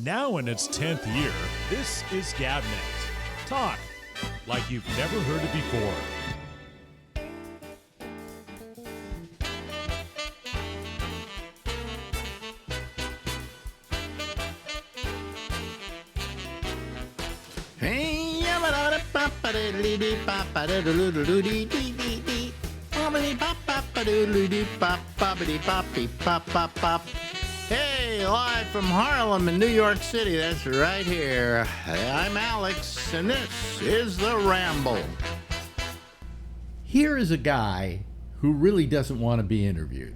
Now in its 10th year, this is Gabnet. Talk like you've never heard it before. Hey, Hey, live from Harlem in New York City. That's right here. I'm Alex, and this is the Ramble. Here is a guy who really doesn't want to be interviewed,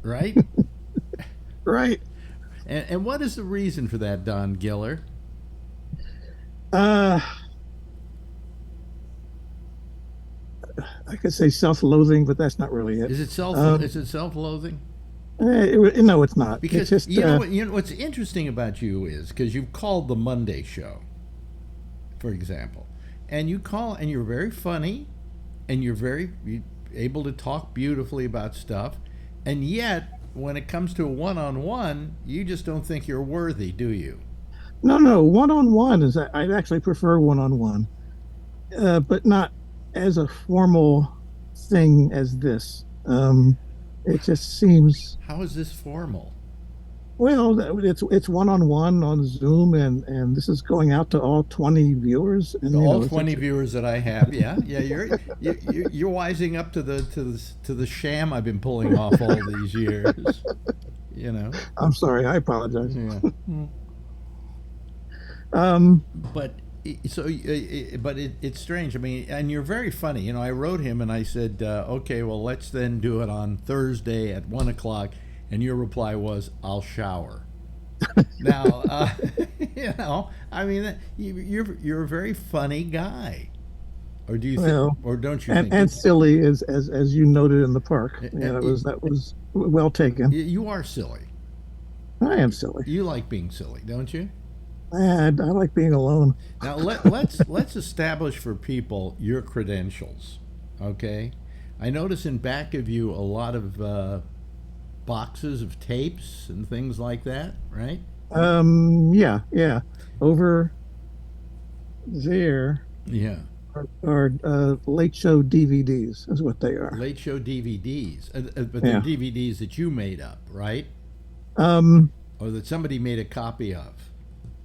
right? Right. And what is the reason for that, Don Giller? I could say self-loathing, but that's not really it. Is it self-loathing? No, it's not. Because it's just, you know what's interesting about you is because you've called the Monday show, for example, and you call and you're very funny, and you're able to talk beautifully about stuff, and yet when it comes to a one-on-one, you just don't think you're worthy, do you? No. One-on-one is. I actually prefer one-on-one, but not as a formal thing as this. It just seems. How is this formal? Well, it's one-on-one on Zoom, and this is going out to all 20 viewers. And All 20 viewers that I have, yeah, you're wising up to the sham I've been pulling off all these years. You know. I'm sorry. I apologize. Yeah. But it's strange. I mean, and you're very funny. You know, I wrote him and I said, okay, well, let's then do it on Thursday at 1:00. And your reply was, I'll shower. Now, you know, I mean, you're a very funny guy. Or do you think, or don't you think? And silly as you noted in the park. That was well taken. You are silly. I am silly. You like being silly, don't you? I like being alone. Now let's establish for people your credentials, okay? I notice in back of you a lot of boxes of tapes and things like that, right? Yeah. Over there. Yeah. Are late show DVDs is what they are. Late show DVDs, but they're DVDs that you made up, right? Or that somebody made a copy of.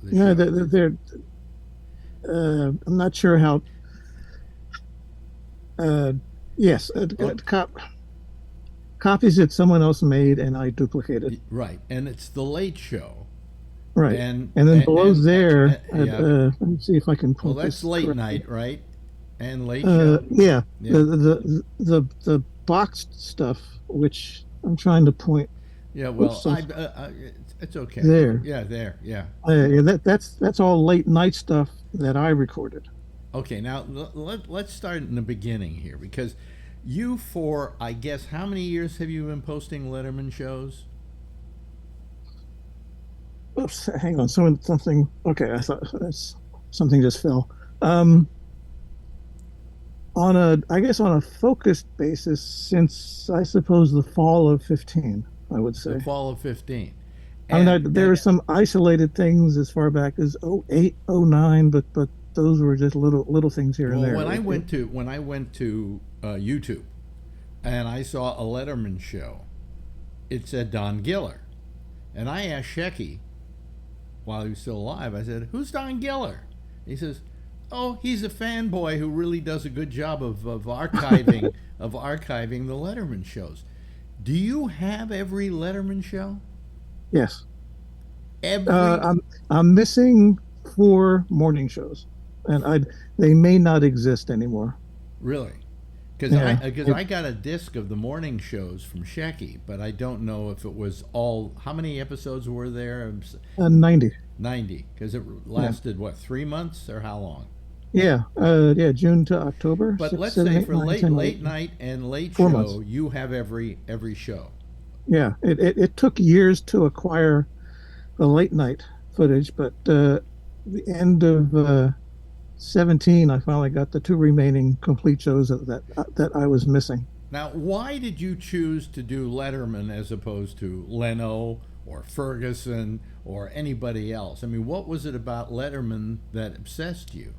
No, they're I'm not sure how. Yes, copies that someone else made and I duplicated. Right, and it's the Late Show. Right, and then below there, let me see if I can pull. Well, that's Late correctly. Night, right? And Late Show. Yeah. The boxed stuff, which I'm trying to point. Yeah, well, it's okay. There. Yeah, there. Yeah. That's all late night stuff that I recorded. Okay, now let's start in the beginning here because you, for I guess how many years have you been posting Letterman shows? Oops, hang on. Something. Okay, I thought something just fell. On a focused basis since I suppose the fall of 15, I would say. The fall of 15. There are some isolated things as far back as 08, 09, but those were just little things here and there. When I went to YouTube and I saw a Letterman show, it said Don Giller, and I asked Shecky while he was still alive. I said, "Who's Don Giller?" He says, "Oh, he's a fanboy who really does a good job of archiving of archiving the Letterman shows." Do you have every Letterman show? Yes. Every. I'm missing 4 morning shows, and they may not exist anymore. Really? Because I got a disc of the morning shows from Shecky, but I don't know if it was all. How many episodes were there? 90. 90, because it lasted what, 3 months or how long? Yeah, June to October. But 6, let's 7, say 8, for 9, late 10, night and late 4 show, months. you have every show. Yeah, it took years to acquire the late night footage, but the end of 17, I finally got the 2 remaining complete shows that I was missing. Now, why did you choose to do Letterman as opposed to Leno or Ferguson or anybody else? I mean, what was it about Letterman that obsessed you?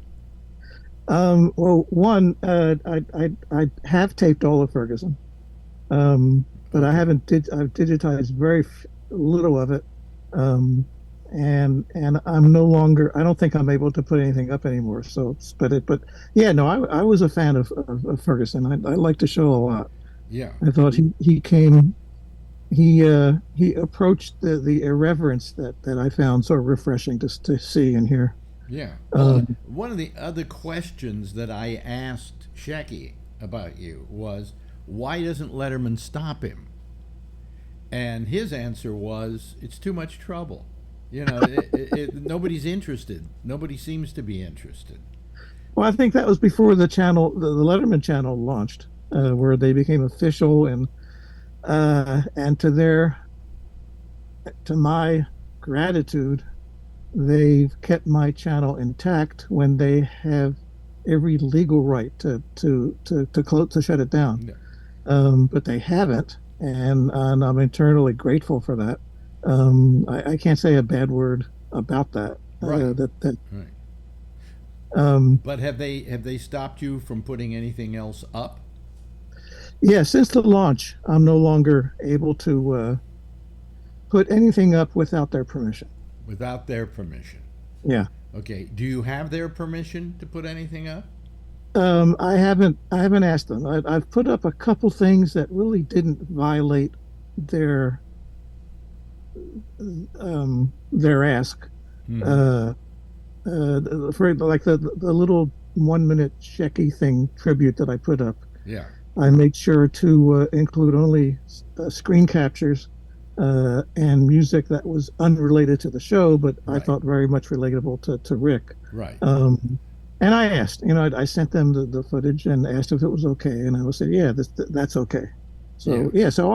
Well, one, I have taped all of Ferguson, but I Okay. haven't I've digitized little of it, um, and I'm no longer. I don't think I'm able to put anything up anymore. So, but yeah, no, I was a fan of Ferguson. I liked the show a lot. Yeah. I thought he approached the irreverence that I found so refreshing to see and hear. Yeah. Well, Um, one of the other questions that I asked Shecky about you was, why doesn't Letterman stop him? And his answer was, it's too much trouble. You know, nobody's interested. Nobody seems to be interested. well, I think that was before the Letterman channel launched, where they became official, and to my gratitude, they've kept my channel intact when they have every legal right to shut it down. Yeah. But they haven't, and I'm eternally grateful for that. I can't say a bad word about that. Right. That Right. um, But have they stopped you from putting anything else up yeah, since the launch, I'm no longer able to put anything up without their permission. without their permission? Yeah. Okay. Do you have their permission to put anything up? I haven't asked them. I've put up a couple things that really didn't violate their their ask. Hmm. Uh, for like the little 1 minute Shecky thing tribute that I put up, Yeah. I made sure to include only screen captures and music that was unrelated to the show, but I Right. thought very much relatable to Rick. Right. And I asked, I sent them the footage and asked if it was okay, and I would say, yeah, that's okay. Yeah. So yeah, so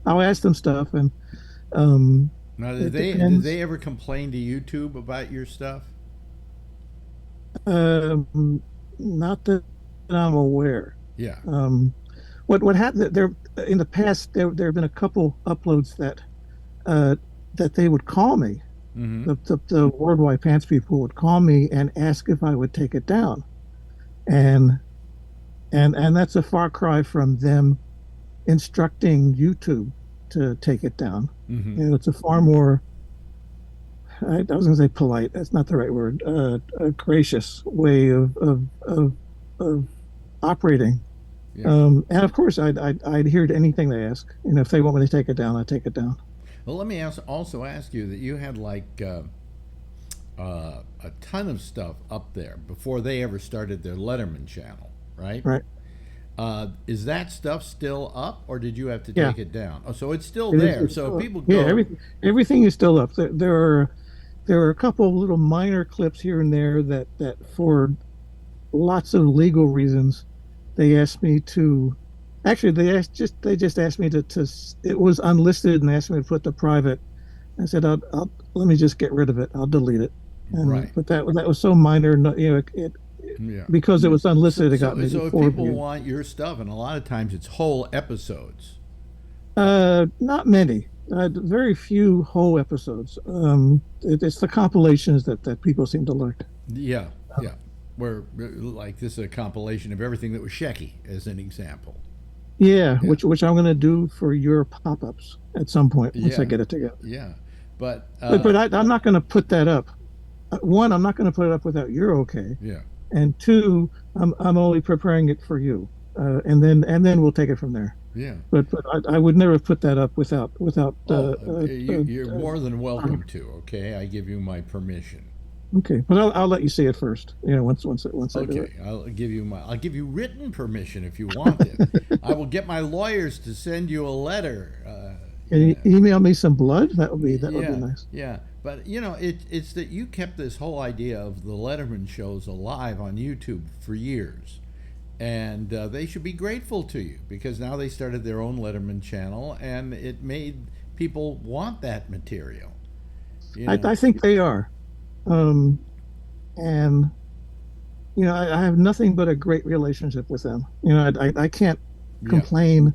I'll ask them stuff, and um, Now, did it they depends. ever complain to YouTube about your stuff? Um, Not that I'm aware. Yeah. What happened there in the past? There have been a couple uploads uh, that they would call me. Mm-hmm. The Worldwide Pants people would call me and ask if I would take it down, and and that's a far cry from them instructing YouTube to take it down. Mm-hmm. It's a far more, I was going to say polite. That's not the right word. A gracious way of operating. Yeah. And of course, I'd adhere to anything they ask. If they want me to take it down, I take it down. Well, let me also ask you that you had like a ton of stuff up there before they ever started their Letterman channel, right? Right? Is that stuff still up, or did you have to Yeah. take it down? Oh, so it's still It is, there. it's So still if up. people Yeah, go, everything is still up. There are a couple of little minor clips here and there that for lots of legal reasons they asked me to. Actually, they just asked me to. It was unlisted and asked me to put the private. I said, I'll let me just get rid of it. I'll delete it. right? But that was so minor. Yeah. Because it was So, unlisted, it got so, maybe so if four people views. want your stuff, and a lot of times it's whole episodes. Not many. Very few whole episodes. It's the compilations that people seem to like. Yeah, yeah. Where like this is a compilation of everything that was Shecky, as an example. Yeah, Yeah, which I'm going to do for your pop-ups at some point once I yeah, get it together. yeah. But But I'm not going to put that up. One, I'm not going to put it up without your okay, yeah. and two, I'm only preparing it for you, and then we'll take it from there. Yeah. But I would never put that up without. Oh, you're more than welcome to. Okay, I give you my permission. Okay, but I'll let you see it first. Once I do Okay, it. I'll give you written permission if you want it. I will get my lawyers to send you a letter. Can you email me some blood? That would be Yeah, nice. yeah. But it's that you kept this whole idea of the Letterman shows alive on YouTube for years, and they should be grateful to you because now they started their own Letterman channel, and it made people want that material. You know. I think they are, um, and I have nothing but a great relationship with them. I can't Yeah. complain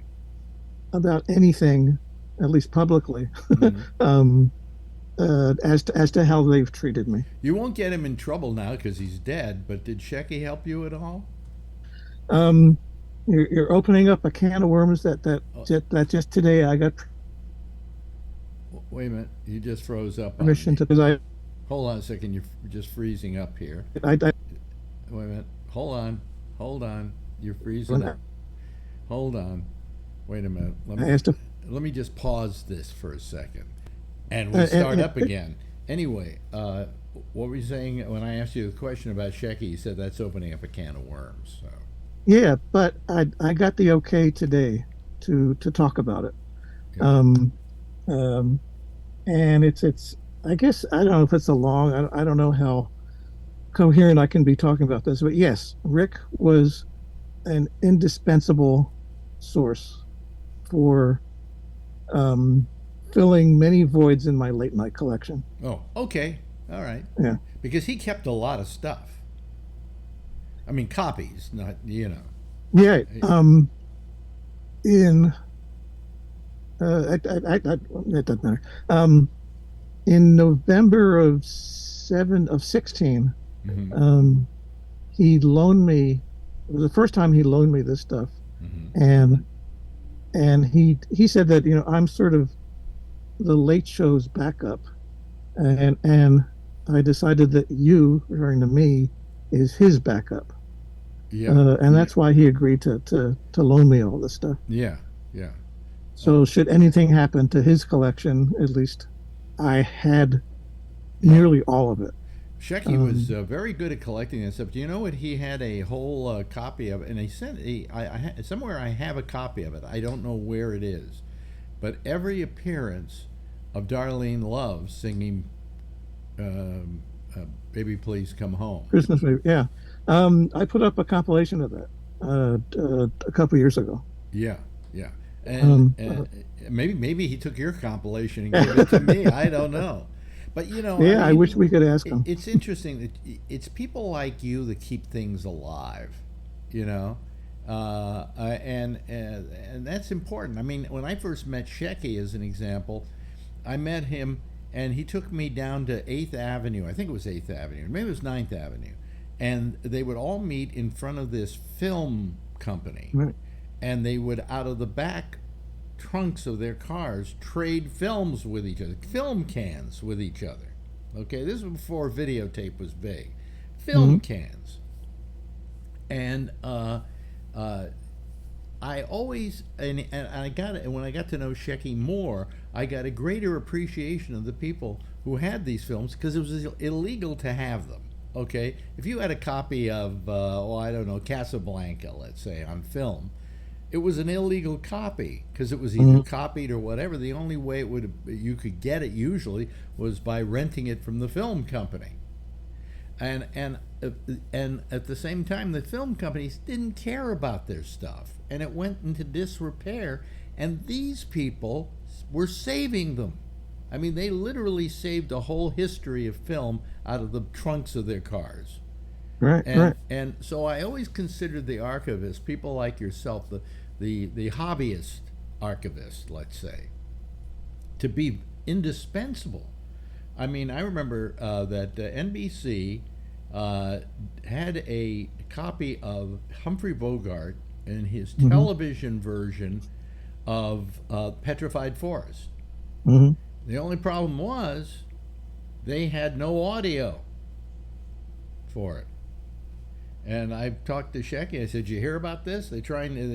about anything at least publicly, Mhm. as to how they've treated me. You won't get him in trouble now because he's dead. But did Shecky help you at all? Um, you're opening up a can of worms Oh, that just today I got wait a minute. You just froze up on permission me. to because Hold on a second. You're just freezing up here. I Wait a minute. Hold on. Hold on. You're freezing up. Hold on. Wait a minute. I asked if Let me just pause this for a second, and we start up again. Anyway, what were you saying when I asked you the question about Shecky? You said that's opening up a can of worms. So yeah, but I got the okay today to talk about it. yeah. Um, um, and it's I guess I don't know if it's a long I don't know how coherent I can be talking about this, but yes, Rick was an indispensable source for um, filling many voids in my late night collection. Oh, okay. All right. Yeah, Because he kept a lot of stuff. I mean, copies, not yeah. eh, In it doesn't matter. In November of 16, mhm, um, he loaned me. It was the first time he loaned me this stuff, mhm. and he said that I'm sort of the Late Show's backup, and I decided that you, referring to me, is his backup, Yeah, and that's why he agreed to loan me all this stuff. yeah, yeah. So should anything happen to his collection, at least I had Yeah. nearly all of it. Shecky was Um, very good at collecting that stuff. Do you know what he had a whole copy of? And he sent. Somewhere I have a copy of it. I don't know where it is, but every appearance of Darlene Love singing "Baby Please Come Home." Christmas movie, yeah. I put up a compilation of that a couple years ago. Yeah, yeah, and, Um, and maybe he took your compilation and gave it to me. I don't know, but I yeah, I wish mean, we could ask him. it's interesting that it's people like you that keep things alive, you know, and that's important. I mean, when I first met Shecky, as an example, I met him and he took me down to Eighth Avenue. I think it was Eighth Avenue, maybe it was Ninth Avenue, and they would all meet in front of this film company, Right. and they would, out of the back trunks of their cars, trade films with each other, film cans with each other. Okay, this was before videotape was big. Film Mhm. cans. And I always, and I got it, and when I got to know Shecky more, I got a greater appreciation of the people who had these films because it was illegal to have them. Okay, if you had a copy of, I don't know, Casablanca, let's say, on film, it was an illegal copy because it was either Mhm. copied or whatever. The only way you could get it usually was by renting it from the film company, and at the same time, the film companies didn't care about their stuff, and it went into disrepair. And these people were saving them. I mean, they literally saved a whole history of film out of the trunks of their cars. Right, And right. and so I always considered the archivists, people like yourself, the hobbyist archivist, let's say, to be indispensable. I mean, I remember that NBC had a copy of Humphrey Bogart and his Hmm. television version of Petrified Forest. Hmm. The only problem was they had no audio for it. And I talked to Shecky. I said, "You hear about this? They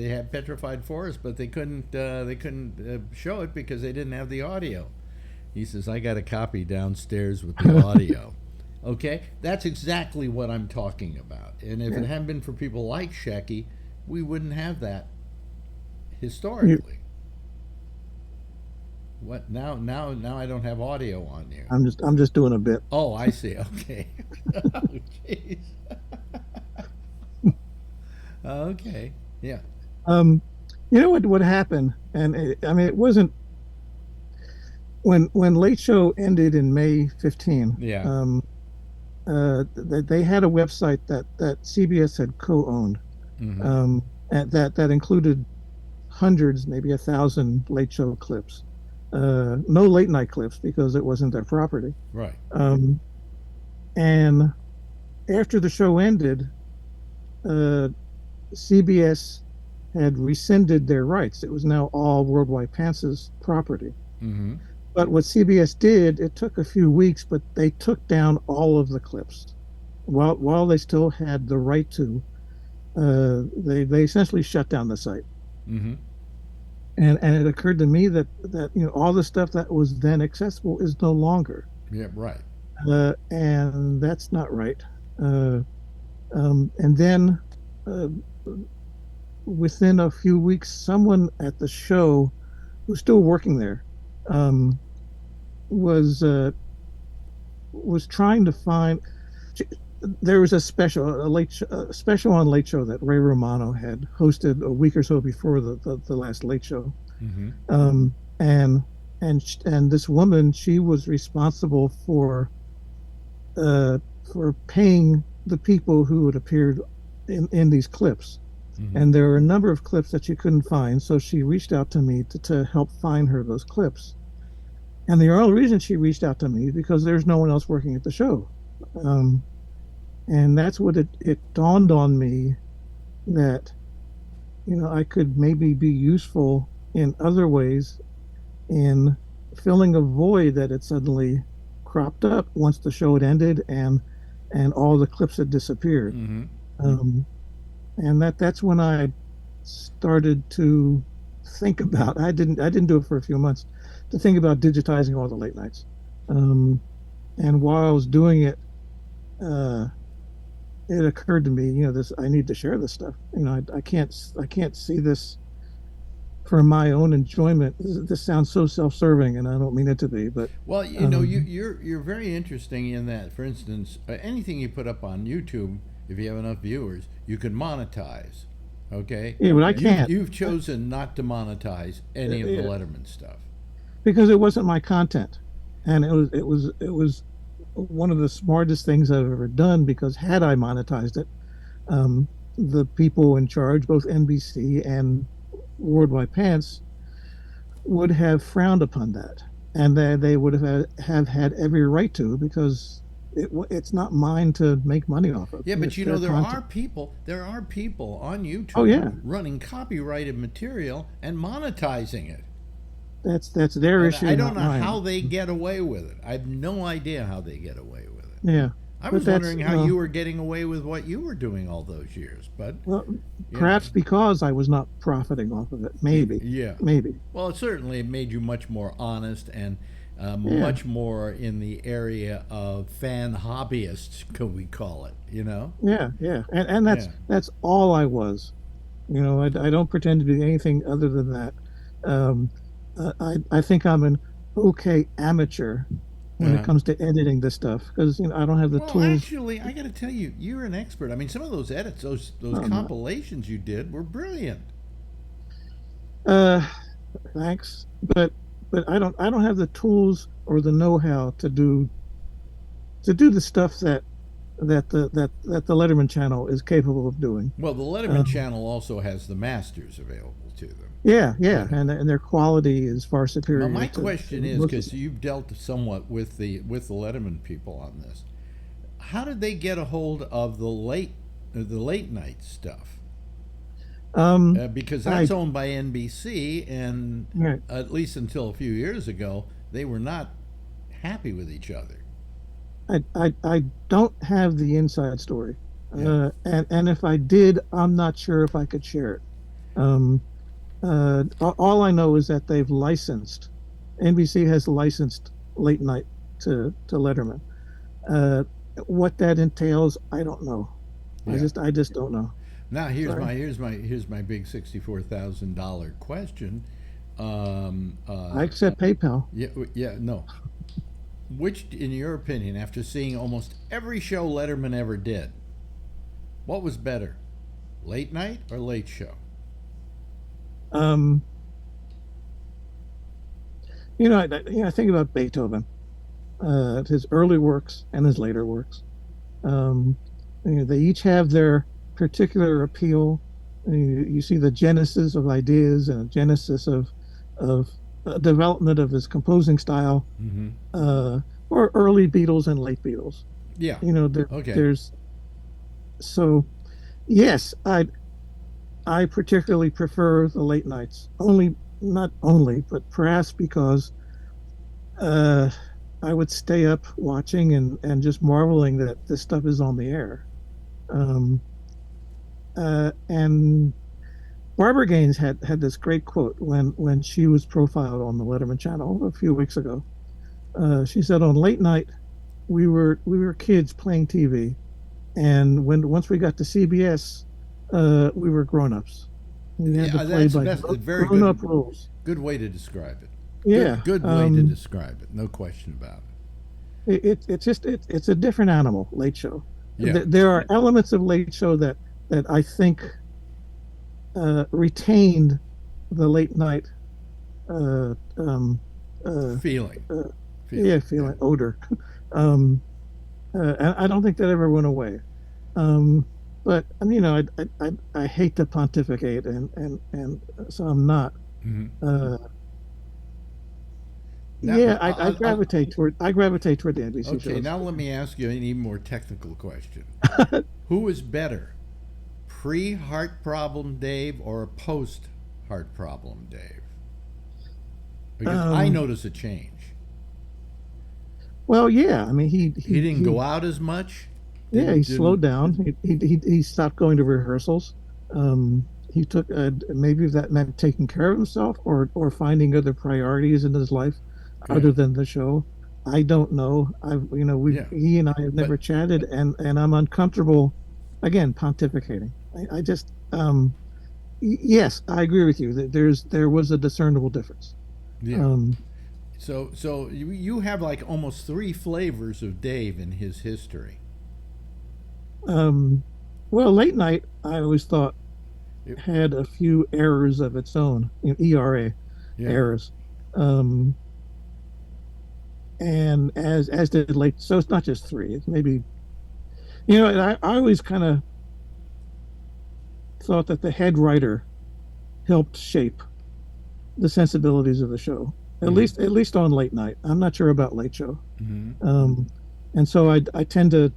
had Petrified Forest, but they couldn't show it because they didn't have the audio." He says, "I got a copy downstairs with the audio." Okay, that's exactly what I'm talking about. And if Yeah. it hadn't been for people like Shecky, we wouldn't have that You, historically. What now? Now I don't have audio on you. I'm just doing a bit. Oh, I see. Okay. Oh, jeez. Okay. Yeah. Um, you know what happened? And I mean, it wasn't when Late Show ended in May 15. Yeah. They had a website that CBS had co-owned, Mm-hmm. and that included hundreds, maybe 1,000 Late Show clips. no late night clips because it wasn't their property. Right. Um, and after the show ended, uh, CBS had rescinded their rights. It was now all Worldwide Pants's property. Mm-hmm. But what CBS did, it took a few weeks, but they took down all of the clips while they still had the right to. They essentially shut down the site. Mm-hmm. And it occurred to me that all the stuff that was then accessible is no longer. Yeah. Right. And that's not right. And then uh, within a few weeks, someone at the show who's still working there um, was trying to find. There was a special on Late Show that Ray Romano had hosted a week or so before the last Late Show, Mm-hmm. and this woman, she was responsible for paying the people who had appeared in these clips. Mm-hmm. And there were a number of clips that she couldn't find, so she reached out to me to help find her those clips. And the only reason she reached out to me is because there's no one else working at the show. And that's what it dawned on me that, I could maybe be useful in other ways in filling a void that had suddenly cropped up once the show had ended and all the clips had disappeared. Mm-hmm. And that's when I started to think about. I didn't do it for a few months, to think about digitizing all the late nights. And while I was doing it, it occurred to me, this I need to share this stuff. I can't see this for my own enjoyment. This sounds so self-serving, and I don't mean it to be. But well, you're very interesting in that. For instance, anything you put up on YouTube, if you have enough viewers, you can monetize. Okay. Yeah, but I can't. You've chosen not to monetize any of the Letterman stuff because it wasn't my content, and it was one of the smartest things I've ever done, because had I monetized it, the people in charge, both NBC and Worldwide Pants, would have frowned upon that, and they would have had every right to, because it's not mine to make money off of. Yeah, but it's there content. are people on YouTube Oh, yeah. running copyrighted material and monetizing it. That's their And issue. I don't not know mine. how they get away with it. I have no idea how they get away with it. Yeah, I but was that's, wondering how you were getting away with what you were doing all those years, but well, yeah. perhaps because I was not profiting off of it. Maybe. Yeah. Maybe. Well, it certainly made you much more honest and much more in the area of fan hobbyists, could we call it? Yeah, and that's all I was. I don't pretend to be anything other than that. I think I'm an okay amateur when it comes to editing this stuff, because I don't have the tools. Actually, I got to tell you, you're an expert. I mean, some of those edits, those compilations you did were brilliant. Thanks, but I don't have the tools or the know-how to do the stuff that the Letterman channel is capable of doing. Well, the Letterman channel also has the masters available to them. Yeah, and their quality is far superior. Now, my question is, most because you've dealt somewhat with the Letterman people on this, how did they get a hold of the late night stuff? Because that's owned by NBC, and Right. at least until a few years ago, they were not happy with each other. I don't have the inside story, Yeah. and if I did, I'm not sure if I could share it. All I know is that NBC has licensed late night to Letterman. What that entails, I don't know. Yeah. I just don't know. Now here's Sorry. my big $64,000 question. I accept PayPal. Yeah, no. Which, in your opinion, after seeing almost every show Letterman ever did, what was better, late night or late show? I think about Beethoven, his early works and his later works. They each have their particular appeal. You see the genesis of ideas and a genesis of development of his composing style, Hmm. uh, or early Beatles and late Beatles. Yeah. Okay. There's so yes, I particularly prefer the late nights. Only not only, but perhaps because uh, I would stay up watching and just marveling that this stuff is on the air. Um, and Barbara Gaines had this great quote when she was profiled on the Letterman channel a few weeks ago. She said, "On late night, we were kids playing TV, and once we got to CBS, we were grown-ups. We had to Yeah, play that's by best. Very grown-up good. rules." Good way to describe it. Yeah, Good way to describe it. No question about it's a different animal. Late Show. it. Yeah. There are elements of Late Show that I think retained the late night uh, um, uh, Feeling. uh, Feeling. Yeah. feeling odor. um, and I don't think that ever went away. Um, but I hate to pontificate, and so I'm not. Hmm. Uh, Now, yeah, I gravitate toward the NBC okay. shows. Now let me ask you an even more technical question. Who is better, pre-heart problem Dave or post-heart problem Dave? Because I Um, notice a change. well, yeah, I mean He didn't go out as much. yeah, he Didn't. slowed down. He stopped going to rehearsals. He took maybe that meant taking care of himself or finding other priorities in his life other Okay. than the show. I don't know. I've we Yeah. he and I have But never chatted, and I'm uncomfortable again pontificating. I just yes, I agree with you that there was a discernible difference. yeah. Um, So you have like almost three flavors of Dave in his history. um, well, late night I always thought It- had a few errors of its own, ERA yeah. errors. Um, and as did late, so it's not just three. It's maybe and I always kind of thought that the head writer helped shape the sensibilities of the show. Hmm. At least on late night. I'm not sure about late show. Hmm. Um, and so I tend to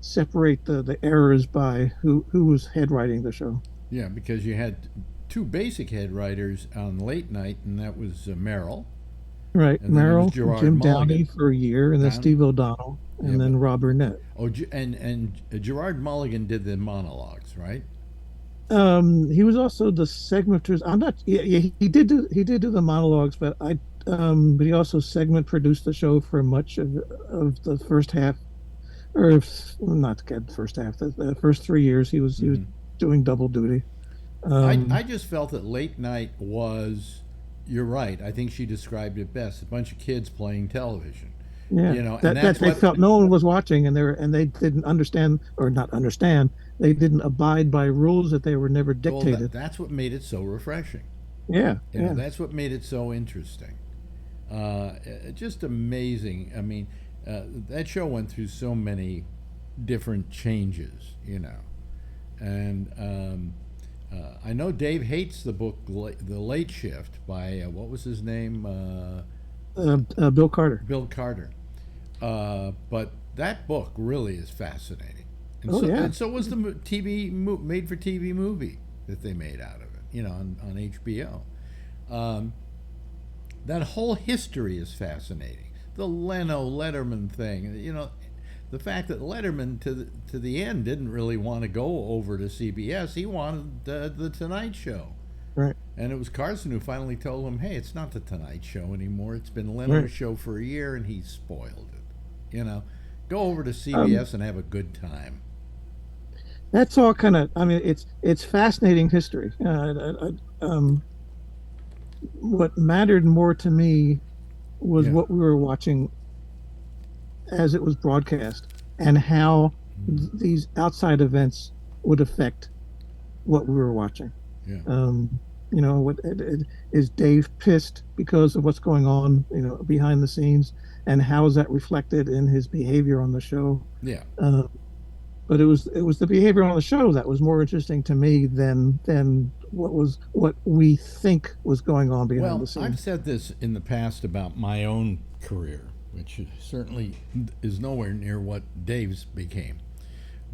separate the errors by who was head writing the show. Yeah, because you had two basic head writers on late night, and that was Merrill, Right, and then it was Merrill, Gerard Jim Downey Mulligan. for a year, and then Down. Steve O'Donnell, Yeah, and then but Rob Burnett. and Gerard Mulligan did the monologues, right? He was also the segmenters. I'm not. Yeah, yeah, he did do the monologues, but he also segment produced the show for much of the first half, or not the first half, the first 3 years he was Hmm. doing double duty. I Um, just felt that late night was. You're right. I think she described it best. A bunch of kids playing television, yeah, and that that's they what. felt no one was watching, and they didn't understand or not understand. They didn't abide by rules that they were never Well, dictated. that's what made it so refreshing. Yeah, yeah. That's what made it so interesting. Just amazing. I mean, that show went through so many different changes, and I know Dave hates the book The Late Shift by what was his name, Bill Carter. Bill Carter. But that book really is fascinating, Oh yeah. and so was the made for TV movie that they made out of it, on HBO. Um, that whole history is fascinating. The Leno Letterman thing, the fact that Letterman to the end didn't really want to go over to CBS. He wanted the Tonight Show, Right. and it was Carson who finally told him, "Hey, it's not the Tonight Show anymore. It's been Leno's Right. show for a year, and he spoiled it. Go over to Um, CBS and have a good time." that's all kind of. I mean, it's fascinating history. What mattered more to me was Yeah. what we were watching as it was broadcast and how Mhm. these outside events would affect what we were watching. Yeah. Is Dave pissed because of what's going on, behind the scenes, and how is that reflected in his behavior on the show? Yeah. Uh, but it was the behavior on the show that was more interesting to me than what we think was going on behind Well, the scenes. I've said this in the past about my own career, which certainly is nowhere near what Dave's became.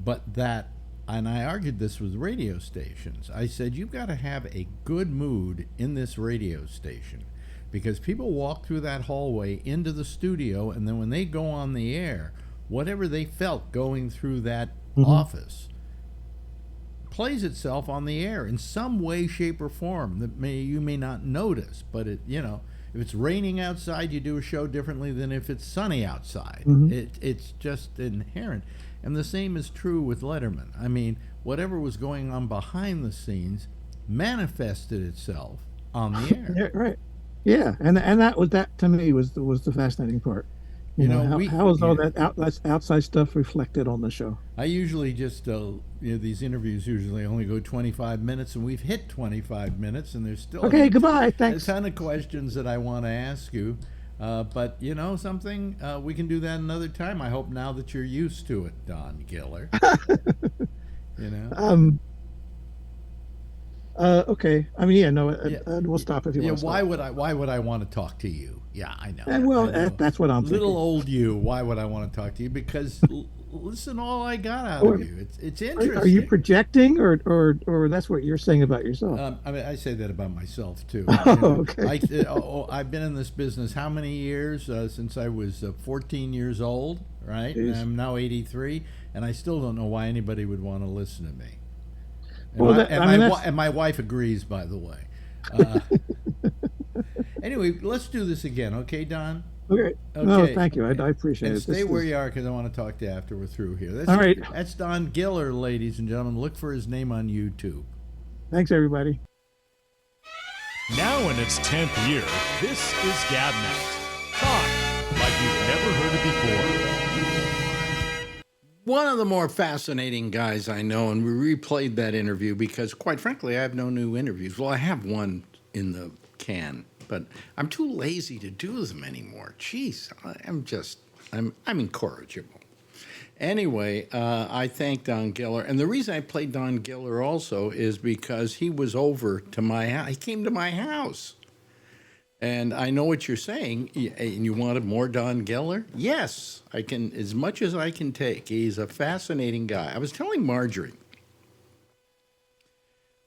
But that, and I argued this with radio stations. I said, you've got to have a good mood in this radio station because people walk through that hallway into the studio, and then when they go on the air, whatever they felt going through that office plays itself on the air in some way, shape, or form that you may not notice. But if it's raining outside, you do a show differently than if it's sunny outside. It's just inherent, and the same is true with Letterman. I mean, whatever was going on behind the scenes manifested itself on the air. Yeah, right. Yeah, and that to me was the fascinating part. How is all that's outside stuff reflected on the show? I usually just, these interviews usually only go 25 minutes, and we've hit 25 minutes, and there's still Okay, goodbye. Thanks. a ton of questions that I want to ask you. But you know something? We can do that another time. I hope now that you're used to it, Don Giller. Okay. I mean, we'll stop if you want to why stop. why would I want to talk to you? Yeah, I know. Well, I know. that's what I'm thinking. Little old you. Why would I want to talk to you? Because listen, all I got out of you. It's interesting. Are you projecting, or that's what you're saying about yourself? I mean, I say that about myself too. Okay. I've been in this business how many years? Since I was 14 years old, right? And I'm now 83, and I still don't know why anybody would want to listen to me. And my wife agrees, by the way. Anyway, let's do this again, okay, Don? Okay. No, thank you. I appreciate and it. Stay where you are because I want to talk to you after we're through here. All right. That's Don Giller, ladies and gentlemen. Look for his name on YouTube. Thanks, everybody. Now in its 10th year, this is GabNet. Talk like you've never heard it before. One of the more fascinating guys I know, and we replayed that interview because, quite frankly, I have no new interviews. Well, I have one in the can, but I'm too lazy to do them anymore. Jeez, I'm incorrigible. Anyway, I thank Don Giller, and the reason I played Don Giller also is because he was over to my house. He came to my house. And I know what you're saying, and you wanted more Don Giller? Yes, I can, as much as I can take. He's a fascinating guy. I was telling Marjorie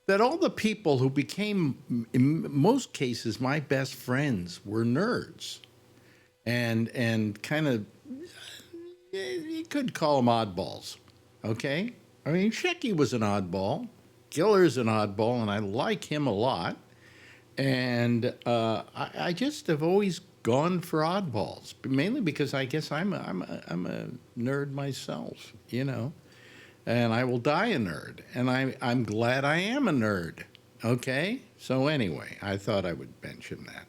that all the people who became, in most cases, my best friends were nerds. And kind of, you could call them oddballs, okay? I mean, Shecky was an oddball. Giller's an oddball, and I like him a lot. And I just have always gone for oddballs, mainly because I guess I'm a nerd myself, and I will die a nerd, and I'm glad I am a nerd. Okay, so anyway, I thought I would mention that.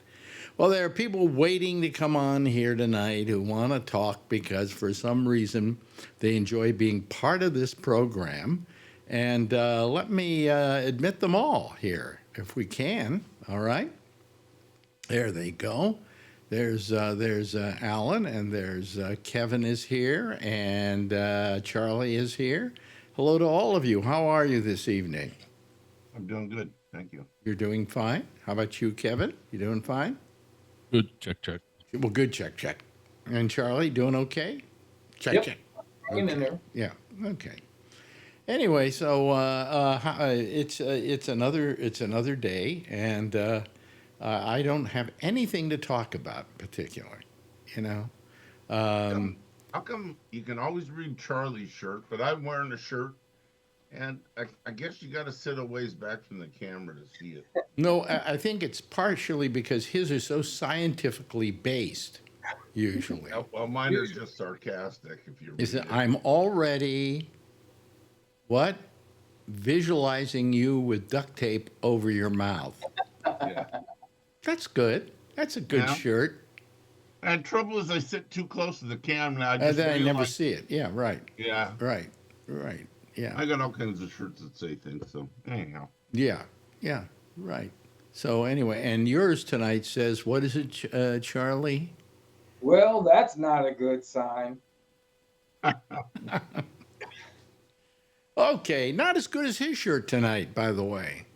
Well, there are people waiting to come on here tonight who want to talk because for some reason they enjoy being part of this program, and let me admit them all here if we can. All right, there they go. There's Alan, and there's Kevin is here, and Charlie is here. Hello to all of you. How are you this evening? I'm doing good, thank you. You're doing fine. How about you, Kevin? You doing fine? Good. Check. Well, good. Check. And Charlie, doing okay? Check. Hanging in there. Yeah. Okay. Anyway, so it's another day, and I don't have anything to talk about in particular. How come you can always read Charlie's shirt, but I'm wearing a shirt, and I guess you got to sit a ways back from the camera to see it. No, I think it's partially because his are so scientifically based. Usually, Well, mine are just sarcastic. If you read it. I'm already. What? Visualizing you with duct tape over your mouth. Yeah. That's good. That's a good shirt. And trouble is, I sit too close to the camera. And then I never see it. Yeah, right. Yeah. Right. Yeah. I got all kinds of shirts that say things. So anyhow. Yeah. Right. So anyway, and yours tonight says, what is it, Charlie? Well, that's not a good sign. Okay, not as good as his shirt tonight, by the way.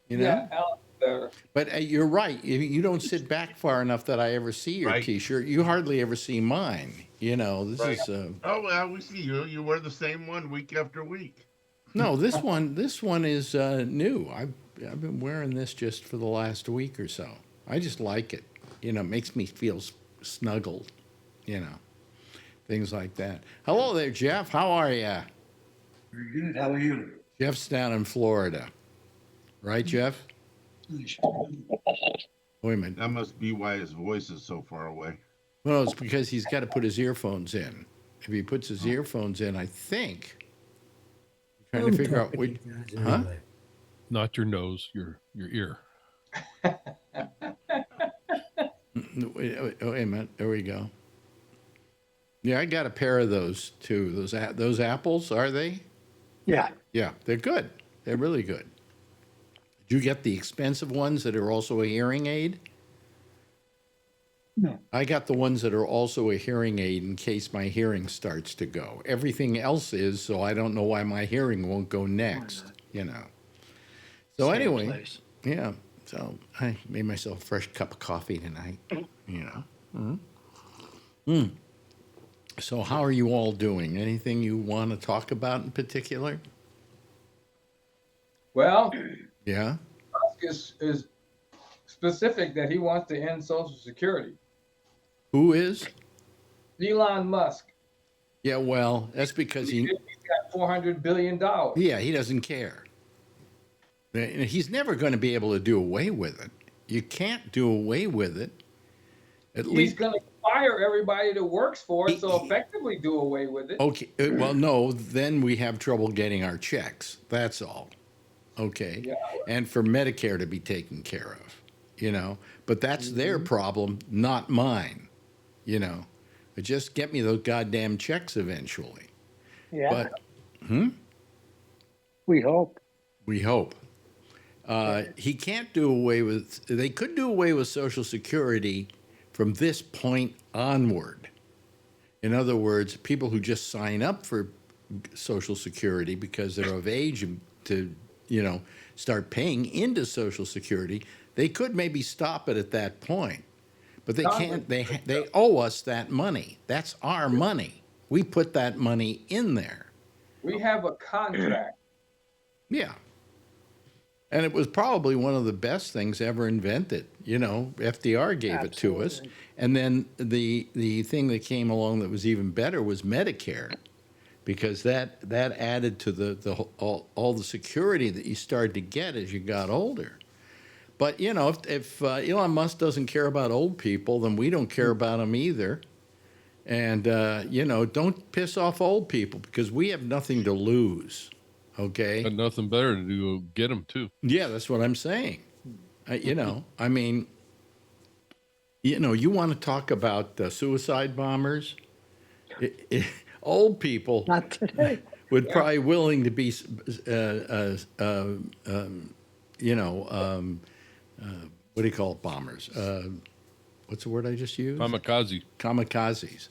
You know. Yeah, Alan's better. But you're right. You don't sit back far enough that I ever see your Right. T-shirt. You hardly ever see mine. You know, this Right. is Oh well, we see you. You wear the same one week after week. no. This one is new. I've been wearing this just for the last week or so. I just like it. You know, it makes me feel snuggled. You know, things like that. Hello there, Jeff. How are you? Very good. How are you? Jeff's down in Florida, right, Jeff? Wait a minute. That must be why his voice is so far away. Well, it's because he's got to put his earphones in. If he puts his earphones in, I think. Trying to figure out which. Huh? Not your nose, your ear. Wait a minute. There we go. Yeah, I got a pair of those too. Those apples, are they? Yeah. Yeah, they're good. They're really good. Did you get the expensive ones that are also a hearing aid? No. I got the ones that are also a hearing aid in case my hearing starts to go. Everything else is, so I don't know why my hearing won't go next, you know. So Same anyway, place. yeah. So I made myself a fresh cup of coffee tonight, you know. So how are you all doing? Anything you want to talk about in particular? Well, Yeah? Musk is specific that he wants to end Social Security. Who is? Elon Musk. Yeah, well, that's because He's got $400 billion. yeah, he doesn't care. He's never going to be able to do away with it. You can't do away with it. At He's least, going to fire everybody that works for it, so effectively do away with it. okay, well, no, then we have trouble getting our checks. That's all. Okay. Yeah. And for Medicare to be taken care of, you know, but that's their problem, not mine, you know. But just get me those goddamn checks eventually. Yeah. But We hope. we hope. He can't do away with, they could do away with Social Security from this point onward. In other words, people who just sign up for Social Security because they're of age to, you know, start paying into Social Security, they could maybe stop it at that point. But they can't, they owe us that money. That's our money. We put that money in there. We have a contract. Yeah. And it was probably one of the best things ever invented. You know, FDR gave it to us. Absolutely. And then the thing that came along that was even better was Medicare, because that added to all the security that you started to get as you got older. But, you know, if Elon Musk doesn't care about old people, then we don't care about them either. And, you know, don't piss off old people because we have nothing to lose. Okay. Got nothing better to do. Get them too. Yeah, that's what I'm saying. You know, I mean, you know, you want to talk about suicide bombers? Old people Not today. would probably willing to be, you know, what do you call it, bombers? What's the word I just used? Kamikaze. Kamikazes.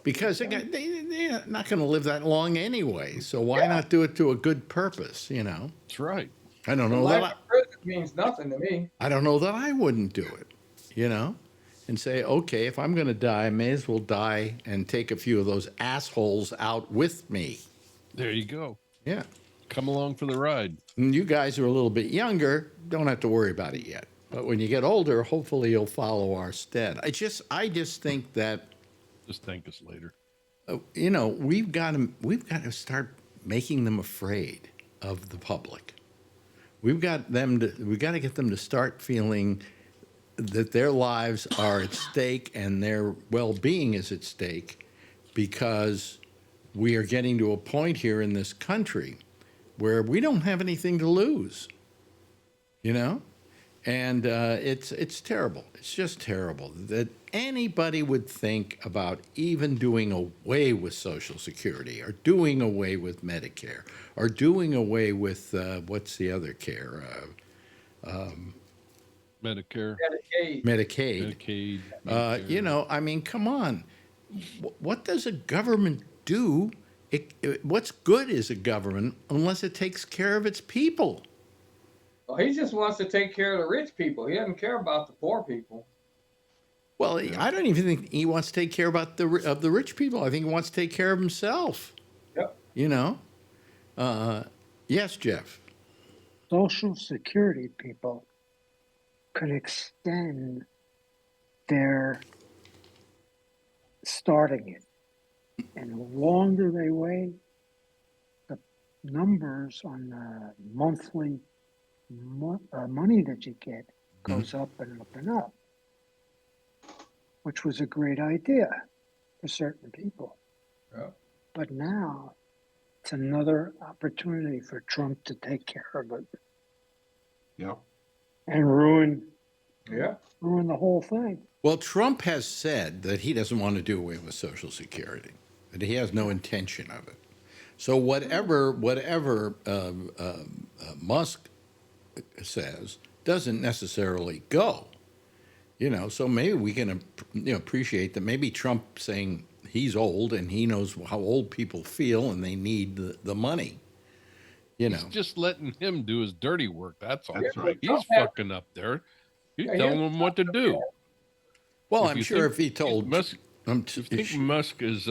Because they're not going to live that long anyway. So why not do it to a good purpose, you know? That's right. I don't know that Life in prison means nothing to me. I don't know that I wouldn't do it, you know? And say, okay, if I'm going to die, I may as well die and take a few of those assholes out with me. There you go. Yeah. Come along for the ride. And you guys are a little bit younger, don't have to worry about it yet. But when you get older, hopefully you'll follow our stead. I just think that, Just thank us later. you know, we've got to start making them afraid of the public. We've got to get them to start feeling that their lives are at stake and their well-being is at stake, because we are getting to a point here in this country where we don't have anything to lose, you know? And it's terrible. It's just terrible that anybody would think about even doing away with Social Security or doing away with Medicare or doing away with, what's the other care? Medicare, Medicaid. Medicaid. Medicaid. You Medicare. know, I mean, come on. What does a government do? What's good is a government unless it takes care of its people? Well, he just wants to take care of the rich people. He doesn't care about the poor people. Well, I don't even think he wants to take care about the rich people. I think he wants to take care of himself. Yep. You know. Yes, Jeff. Social Security people could extend their starting it. And the longer they wait, the numbers on the monthly money that you get goes up and up and up, which was a great idea for certain people. Yep. But now it's another opportunity for Trump to take care of it Yeah. and ruin Yeah. the whole thing. Well, Trump has said that he doesn't want to do away with Social Security, that he has no intention of it. So whatever Musk says doesn't necessarily go. You know, so maybe we can appreciate that. Maybe Trump saying he's old and he knows how old people feel and they need the money. You know, He's just letting him do his dirty work. That's all. That's right. He's fucking up there. He's Yeah, telling him what to do. well, If I'm you sure think if he told Musk, if if you think Musk is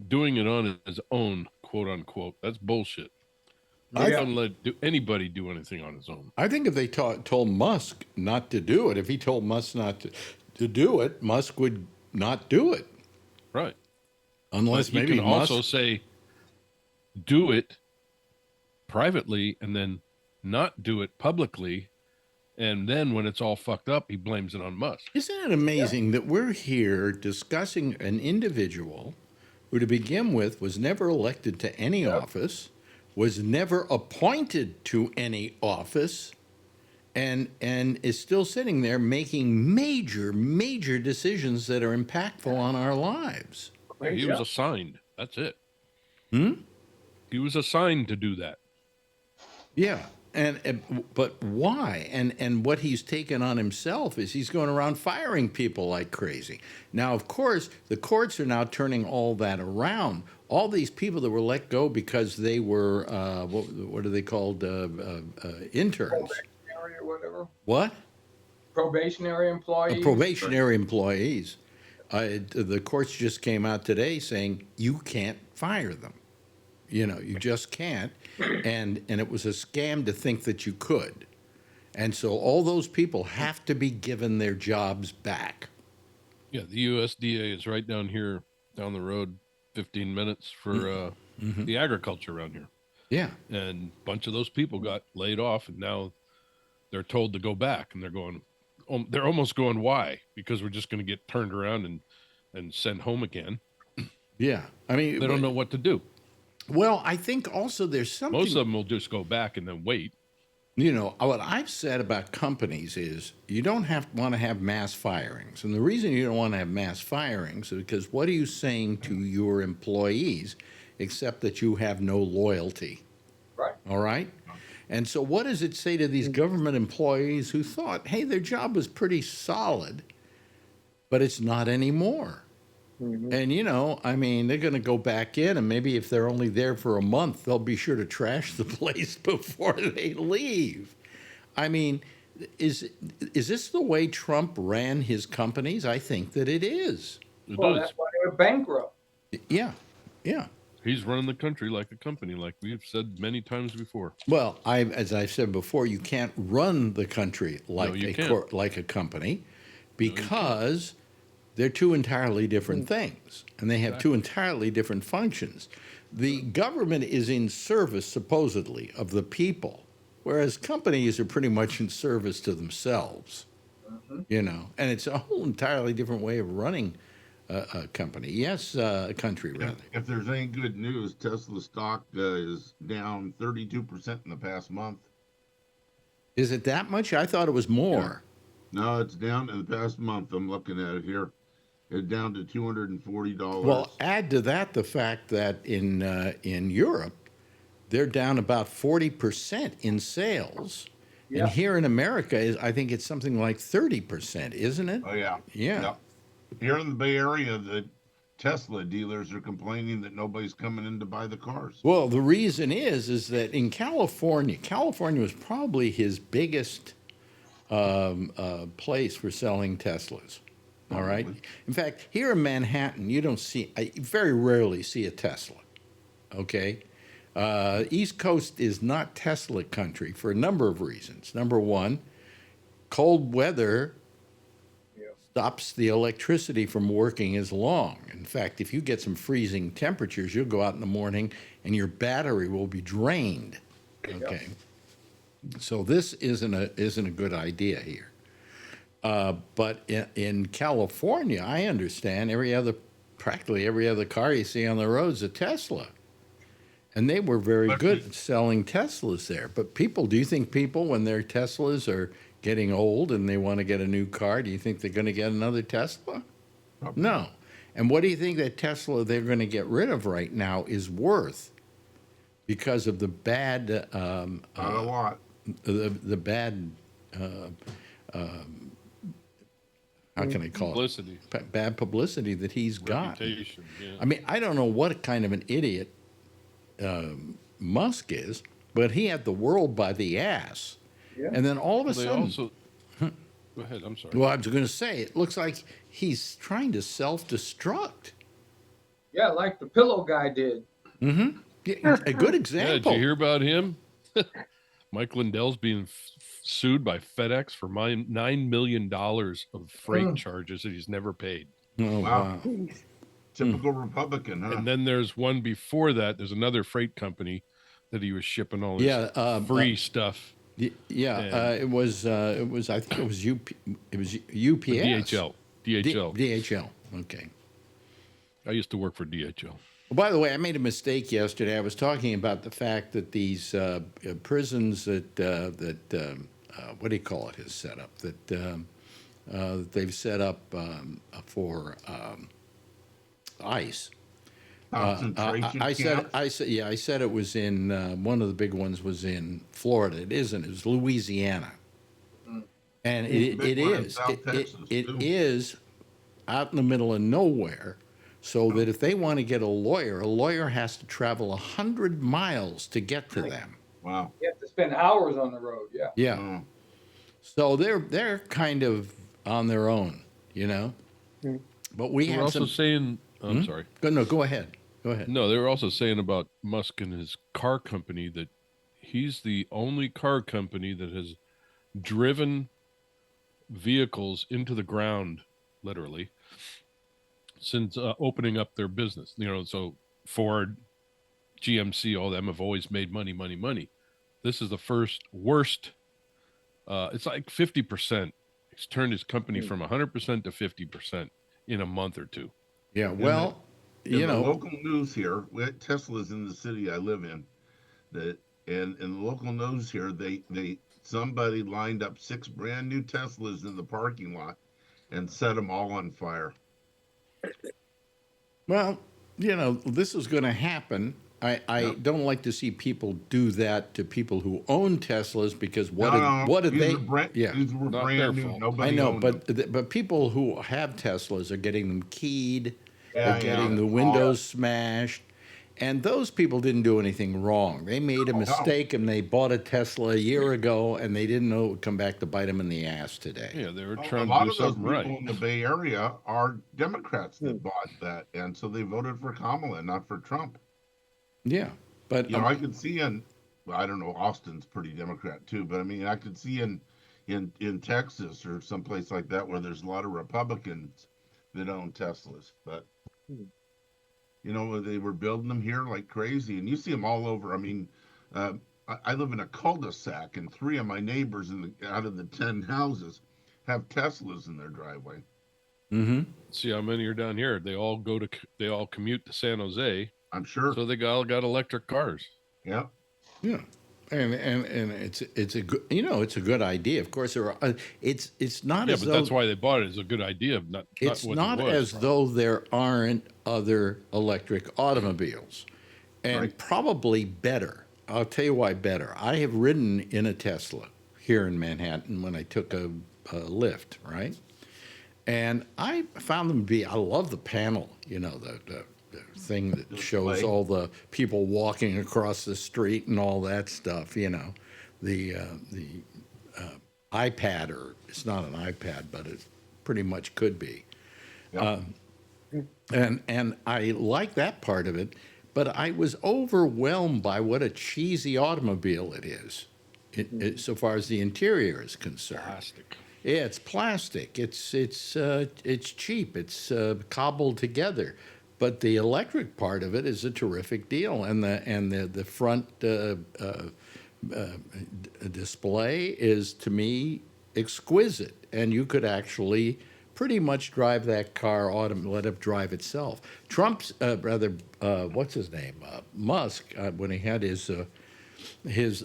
doing it on his own, quote unquote, that's bullshit. I I th- don't let anybody do anything on his own. I think if they told Musk not to do it, if he told Musk not to do it, Musk would not do it. Right. Unless But he maybe can Musk. also say, do it privately and then not do it publicly. And then when it's all fucked up, he blames it on Musk. Isn't it amazing that we're here discussing an individual who, to begin with, was never elected to any office, was never appointed to any office, and is still sitting there making major decisions that are impactful on our lives? He was assigned. That's it. Hmm? He was assigned to do that. Yeah. But why? And what he's taken on himself is he's going around firing people like crazy. Now, of course, the courts are now turning all that around. All these people that were let go because they were what are they called? Interns. Probationary or whatever. What? Probationary employees. Probationary employees. The courts just came out today saying you can't fire them. You know, you just can't. And it was a scam to think that you could. And so all those people have to be given their jobs back. Yeah, the USDA is right down here, down the road, 15 minutes for the agriculture around here. Yeah. And a bunch of those people got laid off, and now they're told to go back, and they're almost going, why? Because we're just going to get turned around and sent home again. Yeah. I mean, They don't know what to do. Well, I think also there's something. Most of them will just go back and then wait. You know, what I've said about companies is you don't want to have mass firings. And the reason you don't want to have mass firings is because what are you saying to your employees except that you have no loyalty? Right. All right? And so what does it say to these government employees who thought, hey, their job was pretty solid, but it's not anymore? And, you know, I mean, they're going to go back in, and maybe if they're only there for a month, they'll be sure to trash the place before they leave. I mean, is this the way Trump ran his companies? I think that it is. It Well, does. that's why they were bankrupt. Yeah, yeah. He's running the country like a company, like we've said many times before. Well, as I've said before, you can't run the country like you can't. like a company because they're two entirely different things, and they have two entirely different functions. The government is in service, supposedly, of the people, whereas companies are pretty much in service to themselves. You know, and it's a whole entirely different way of running a company. Yes, a country, rather. If there's any good news, Tesla stock is down 32% in the past month. Is it that much? I thought it was more. No, it's down in the past month. I'm looking at it here. It's down to $240. Well, add to that the fact that in Europe, they're down about 40% in sales. Yeah. And here in America, I think it's something like 30%, isn't it? Oh yeah. Yeah. Yep. Here in the Bay Area, Tesla dealers are complaining that nobody's coming in to buy the cars. Well, the reason is that in California was probably his biggest place for selling Teslas. All right. Probably. In fact, here in Manhattan, I very rarely see a Tesla. Okay. East Coast is not Tesla country for a number of reasons. Number one, cold weather stops the electricity from working as long. In fact, if you get some freezing temperatures, you'll go out in the morning and your battery will be drained. Okay. So this isn't a good idea here. But in California, I understand practically every other car you see on the road is a Tesla. And they were very good at selling Teslas there. But do you think people, when their Teslas are getting old and they want to get a new car, do you think they're going to get another Tesla? Probably. No. And what do you think that Tesla they're going to get rid of right now is worth? Because of the bad, Not a lot. the bad, how can I call Publicity. it? Bad publicity that he's got. Reputation, yeah. I mean, I don't know what kind of an idiot Musk is, but he had the world by the ass. Yeah. And then all of a They sudden, also. Go ahead. I'm sorry. well, I was going to say, it looks like he's trying to self-destruct. Yeah, like the pillow guy did. Mm-hmm. Yeah, a good Yeah, example. did you hear about him? Mike Lindell's being sued by FedEx for $9 million of freight charges that he's never paid. Oh, Wow. wow. Typical Republican, huh? And then there's one before that. There's another freight company that he was shipping all this Yeah, free stuff. It was. I think it was It was UPS. DHL. DHL. Okay. I used to work for DHL. Well, by the way, I made a mistake yesterday. I was talking about the fact that these prisons that what do you call it? His setup that they've set up for ICE. Concentration camps. I said it was in one of the big ones was in Florida. It isn't. It was Louisiana, and it Big one in is. South Texas, too. It is out in the middle of nowhere. So that if they want to get a lawyer has to travel 100 miles to get to them. Wow. You have to spend hours on the road. Yeah. Yeah. Oh. So they're kind of on their own, you know. But we We're have also some. saying, I'm sorry. Go ahead. Go ahead. No, they were also saying about Musk and his car company that he's the only car company that has driven vehicles into the ground, literally, since opening up their business. You know, so Ford, GMC, all them have always made money. This is the worst. It's like 50%. He's turned his company from 100% to 50% in a month or two. Yeah. Well, In you the know. local news here, we had Tesla's in the city I live in. And in the local news here, somebody lined up 6 brand new Teslas in the parking lot and set them all on fire. Well, you know, this is going to happen. I don't like to see people do that to people who own Teslas because what did these they? were brand Not their new. fault. Nobody I know, owned them. but people who have Teslas are getting them keyed, Yeah, they're getting the windows smashed, and those people didn't do anything wrong. They made a mistake and they bought a Tesla a year ago and they didn't know it would come back to bite them in the ass today. Yeah, they were A trying lot to do of those something people right. in the Bay Area are Democrats that bought that, and so they voted for Kamala, not for Trump. Yeah, but You know, I could see I don't know, Austin's pretty Democrat too, but I mean, I could see in Texas or someplace like that where there's a lot of Republicans that own Teslas, but you know, they were building them here like crazy, and you see them all over. I mean, I live in a cul-de-sac, and 3 of my neighbors out of the 10 houses have Teslas in their driveway. See how many are down here. They all commute to San Jose, I'm sure. so they all got electric cars. Yeah. yeah, and it's a good, you know, it's a good idea. Of course, there are. It's not Yeah, as but though that's why they bought it. It's a good idea. it's what not it was. as though there aren't other electric automobiles, and Right. probably better. I'll tell you why better. I have ridden in a Tesla here in Manhattan when I took a lift, right? And I found them to be, I love the panel, the thing that shows Display. all the people walking across the street and all that stuff, the iPad, or it's not an iPad, but it pretty much could be. Yeah. And I like that part of it, but I was overwhelmed by what a cheesy automobile it is, so far as the interior is concerned. Plastic. Yeah, it's plastic. It's cheap. It's cobbled together, but the electric part of it is a terrific deal, and the front display is, to me, exquisite, and you could actually pretty much drive that car, let it drive itself. Trump's what's his name, Musk, when he had his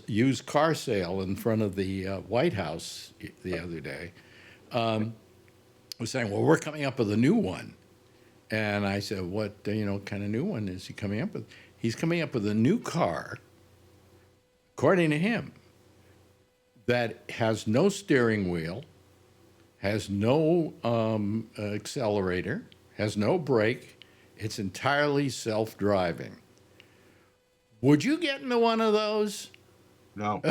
used car sale in front of the White House the other day, was saying, well, we're coming up with a new one. And I said, what kind of new one is he coming up with? He's coming up with a new car, according to him, that has no steering wheel, has no accelerator, has no brake. It's entirely self-driving. Would you get into one of those? No.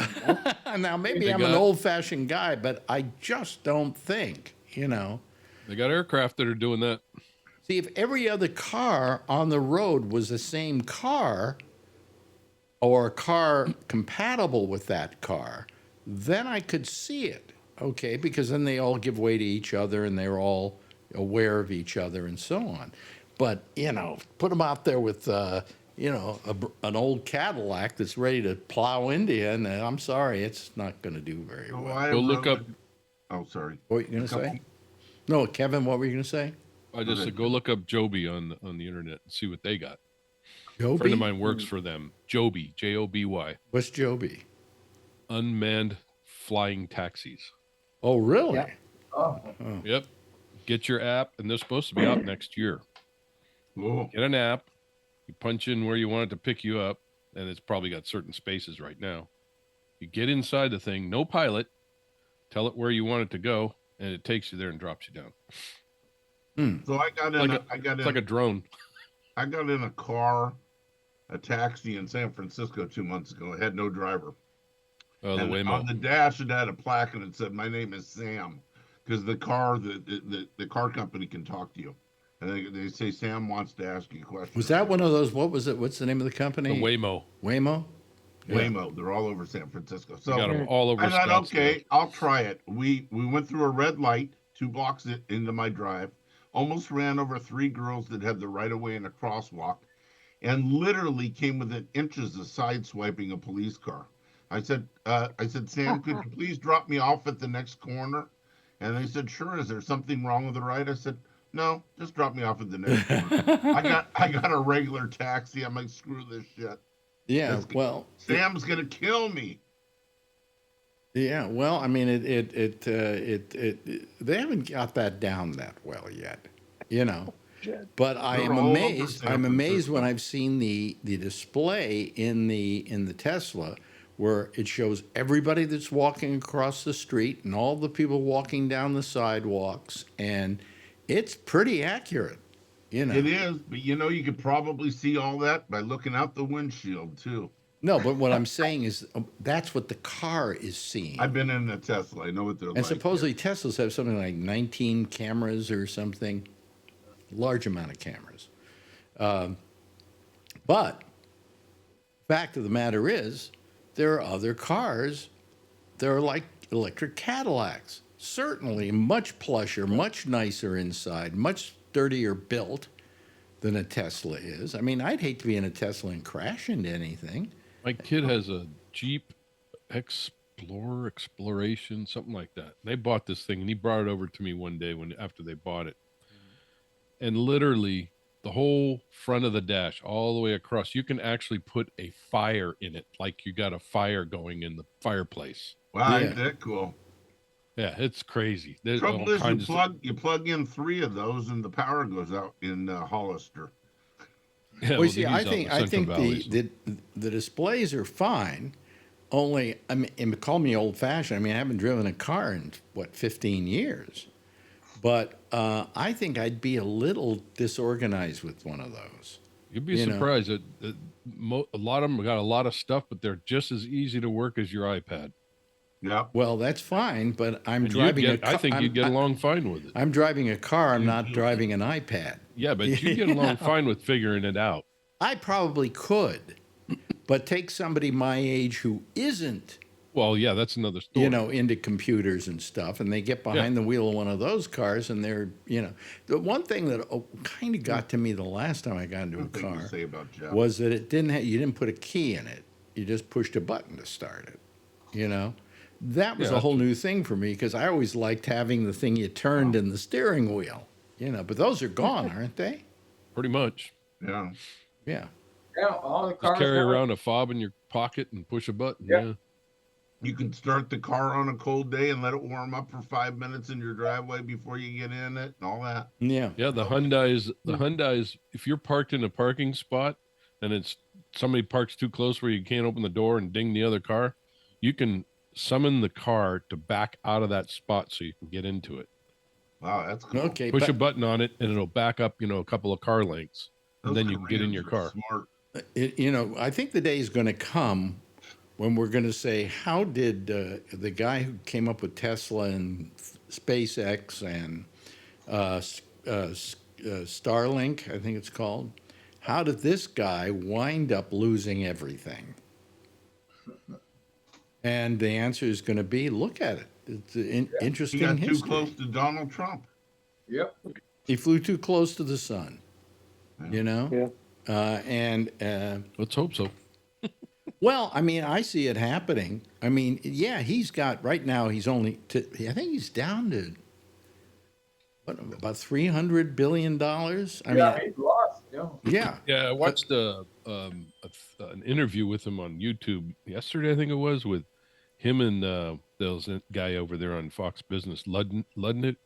Now, maybe They I'm an got- old-fashioned guy, but I just don't think, They got aircraft that are doing that. See, if every other car on the road was the same car or a car compatible with that car, then I could see it, okay? Because then they all give way to each other and they're all aware of each other and so on. But, put them out there with, an old Cadillac that's ready to plow into you, and I'm sorry, it's not going to do very Oh, well. I Go look rode- up. Oh, sorry. What were you going to say? No, Kevin, what were you going to say? I just Okay. said, go look up Joby on the internet and see what they got. A Joby? friend of mine works for them. Joby, Joby, What's Joby? unmanned flying taxis. Oh, really? Yeah. Oh, Yep. Get your app, and they're supposed to be out next year. Oh, Get an app. You punch in where you want it to pick you up, and it's probably got certain spaces right now. You get inside the thing, no pilot. Tell it where you want it to go, and it takes you there and drops you down. so I got in. Like I got It's in. like a drone. I got in a car, a taxi in San Francisco 2 months ago. It had no driver. Oh, the And Waymo. on the dash, it had a plaque and it said, "My name is Sam," because the car company can talk to you, and they say Sam wants to ask you a question. Was that one of those? What was it? What's the name of the company? The Waymo. Waymo? Waymo? They're all over San Francisco. So Got them all over I thought, Scottsdale. okay, I'll try it. We went through a red light 2 blocks into my drive, almost ran over 3 girls that had the right of way in a crosswalk, and literally came within inches of sideswiping a police car. I said, Sam, could you please drop me off at the next corner? And they said, sure. Is there something wrong with the ride? I said, no, just drop me off at the next corner. I got a regular taxi. I'm like, screw this shit. Yeah, That's- well, Sam's gonna kill me. yeah, well, I mean, they haven't got that down that well yet, But I They're am all over amazed. San I'm amazed when Francisco. I've seen the display in the Tesla, where it shows everybody that's walking across the street and all the people walking down the sidewalks, and it's pretty accurate, It is, but you could probably see all that by looking out the windshield too. No, but what I'm saying is that's what the car is seeing. I've been in a Tesla. I know what they're And like. supposedly Teslas have something like 19 cameras or something, large amount of cameras. But fact of the matter is, there are other cars that are like electric Cadillacs. Certainly much plusher, much nicer inside, much sturdier built than a Tesla is. I mean, I'd hate to be in a Tesla and crash into anything. My kid has a Jeep Exploration, something like that. They bought this thing, and he brought it over to me one day after they bought it. And literally, the whole front of the dash, all the way across, you can actually put a fire in it, like you got a fire going in the fireplace. Wow, Yeah. ain't that cool? Yeah, it's crazy. There's all Trouble is, kinds of you plug in 3 of those, and the power goes out in Hollister. Yeah, Well, well, see, he's I out in think the I Central think Valley, so- the displays are fine. Only, I mean, and call me old fashioned. I mean, I haven't driven a car in 15 years. But I think I'd be a little disorganized with one of those. You'd be surprised that a lot of them got a lot of stuff, but they're just as easy to work as your iPad. Yeah. Well, that's fine, but I'm And driving a car. I think you'd get along fine with it. I'm driving a car. I'm not driving an iPad. Yeah, but you get along fine with figuring it out. I probably could, but take somebody my age who isn't, Well, yeah, that's another story. into computers and stuff, and they get behind the wheel of one of those cars, and they're, the one thing that kind of got to me the last time I got into a One thing to car say about Jeff. was that it didn't you didn't put a key in it. You just pushed a button to start it. That was a whole new thing for me because I always liked having the thing you turned in the steering wheel. But those are gone, aren't they? Pretty much. Yeah. Yeah. Yeah, all the cars Just carry now- around a fob in your pocket and push a button. Yeah. Yeah. You can start the car on a cold day and let it warm up for 5 minutes in your driveway before you get in it and all that. Yeah. Yeah, the Hyundais, if you're parked in a parking spot and it's somebody parks too close where you can't open the door and ding the other car, you can summon the car to back out of that spot so you can get into it. Wow, that's cool. Okay. Push but a button on it and it'll back up, a couple of car lengths. And Those then you can get in Koreans your are car. Smart. I think the day is going to come when we're going to say, how did the guy who came up with Tesla and SpaceX and Starlink, I think it's called, how did this guy wind up losing everything? And the answer is going to be, look at it. It's an He interesting got too history. close to Donald Trump. Yep. He flew too close to the sun, Yeah. and Let's hope so. well, I mean, I see it happening. I mean, yeah, he's got right now. He's only. I think he's down to about $300 billion. I mean, He's lost. Yeah. yeah, Yeah, I watched an interview with him on YouTube yesterday, I think it was, with him and there was a guy over there on Fox Business, Ludnick.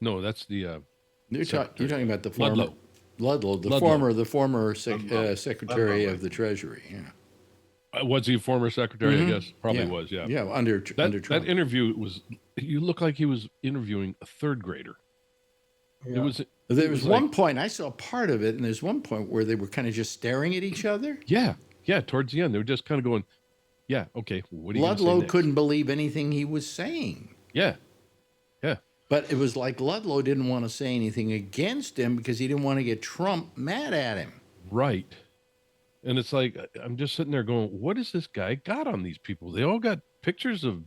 No, that's the you're talking about the former Ludlow. Ludlow, the former Ludlow. Secretary Ludlow. of the Treasury. Yeah, was he a former secretary? Mhm. I guess probably was. Yeah. yeah, under That Trump. interview was. You look like he was interviewing a third grader. Yeah. It was. There it was like- one point I saw part of it, and there's one point where they were kind of just staring at each other. Yeah. Towards the end, they were just kind of going, "Yeah, okay. What are you gonna say Ludlow next?" couldn't believe anything he was saying. Yeah. But it was like Ludlow didn't want to say anything against him because he didn't want to get Trump mad at him. Right. And it's like I'm just sitting there going, "What has this guy got on these people? They all got pictures of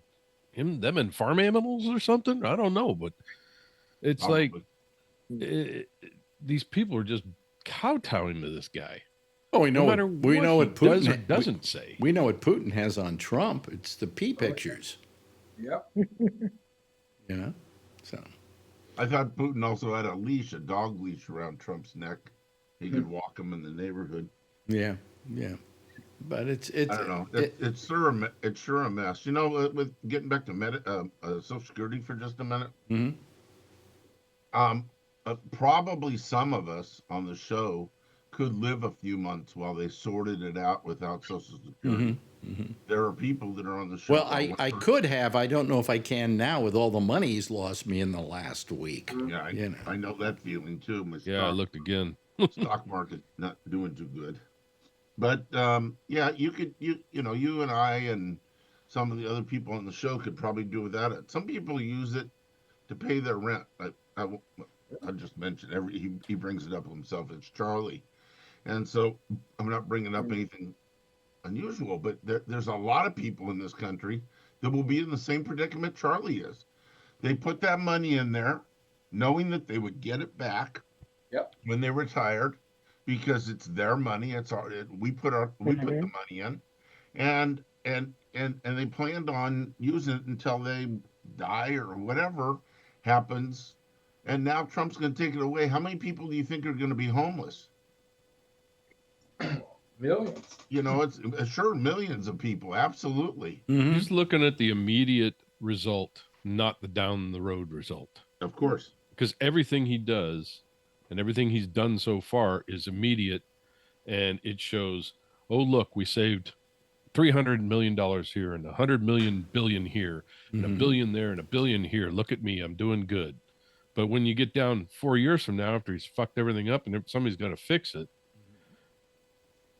them, and farm animals or something. I don't know, but it's like these people are just kowtowing to this guy. Oh, we know No matter what he does or Putin doesn't say. We know what Putin has on Trump. It's the P pictures, Yep. So I thought Putin also had a dog leash around Trump's neck. He could walk him in the neighborhood. yeah. But it's I don't know. It's sure a mess. With getting back to Social Security for just a minute. Mhm. Probably some of us on the show could live a few months while they sorted it out without Social Security. There are people that are on the show. Well, I could have. I don't know if I can now with all the money he's lost me in the last week. Yeah, I know that feeling too. Yeah, I looked again. Stock market not doing too good. But yeah, you and I and some of the other people on the show could probably do without it. Some people use it to pay their rent. I just mentioned he brings it up himself. It's Charlie, and so I'm not bringing up anything unusual, but there's a lot of people in this country that will be in the same predicament Charlie is. They put that money in there, knowing that they would get it back. Yep. When they retired, because it's their money. We put the money in, and they planned on using it until they die or whatever happens. And now Trump's going to take it away. How many people do you think are going to be homeless? Millions. It's sure millions of people. Absolutely. He's looking at the immediate result, not the down the road result. Of course. Because everything he does and everything he's done so far is immediate, and it shows, oh, look, we saved $300 million here and $100 billion here and $1 billion there and $1 billion here. Look at me, I'm doing good. But when you get down 4 years from now, after he's fucked everything up and somebody's got to fix it,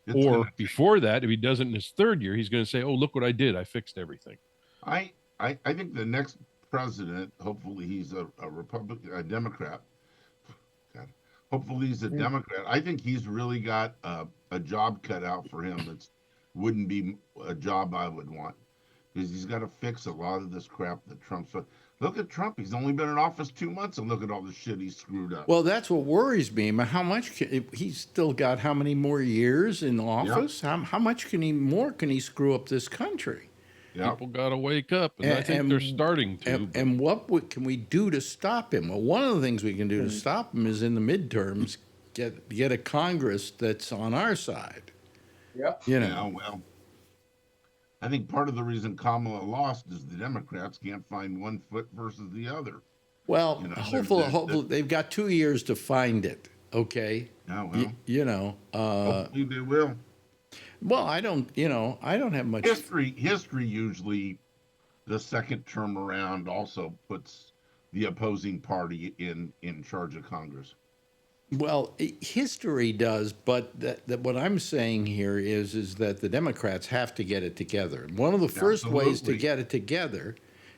It's or gonna take- before that, if he does it in his third year, he's going to say, "Oh, look what I did! I fixed everything." I think the next president, hopefully he's a Republican, a Democrat. God, hopefully he's a Democrat. I think he's really got a job cut out for him. That's wouldn't be a job I would want, because he's got to fix a lot of this crap that Trump's. Look at Trump. He's only been in office 2 months, and look at all the shit he's screwed up. Well, that's what worries me. How much he's still got? How many more years in office? How much can he screw up this country? Yeah. People got to wake up, and I think they're starting to. And what can we do to stop him? Well, one of the things we can do to stop him is in the midterms get a Congress that's on our side. Yep. You know. Yeah, well, I think part of the reason Kamala lost is the Democrats can't find one foot versus the other. Well, You know, hopefully they've got 2 years to find it. Okay. Yeah, well, You know. hopefully they will. Well, I don't have much. History usually, the second term around also puts the opposing party in charge of Congress. Well, history does, but that what I'm saying here is that the Democrats have to get it together. And one of the first ways to Absolutely. get it together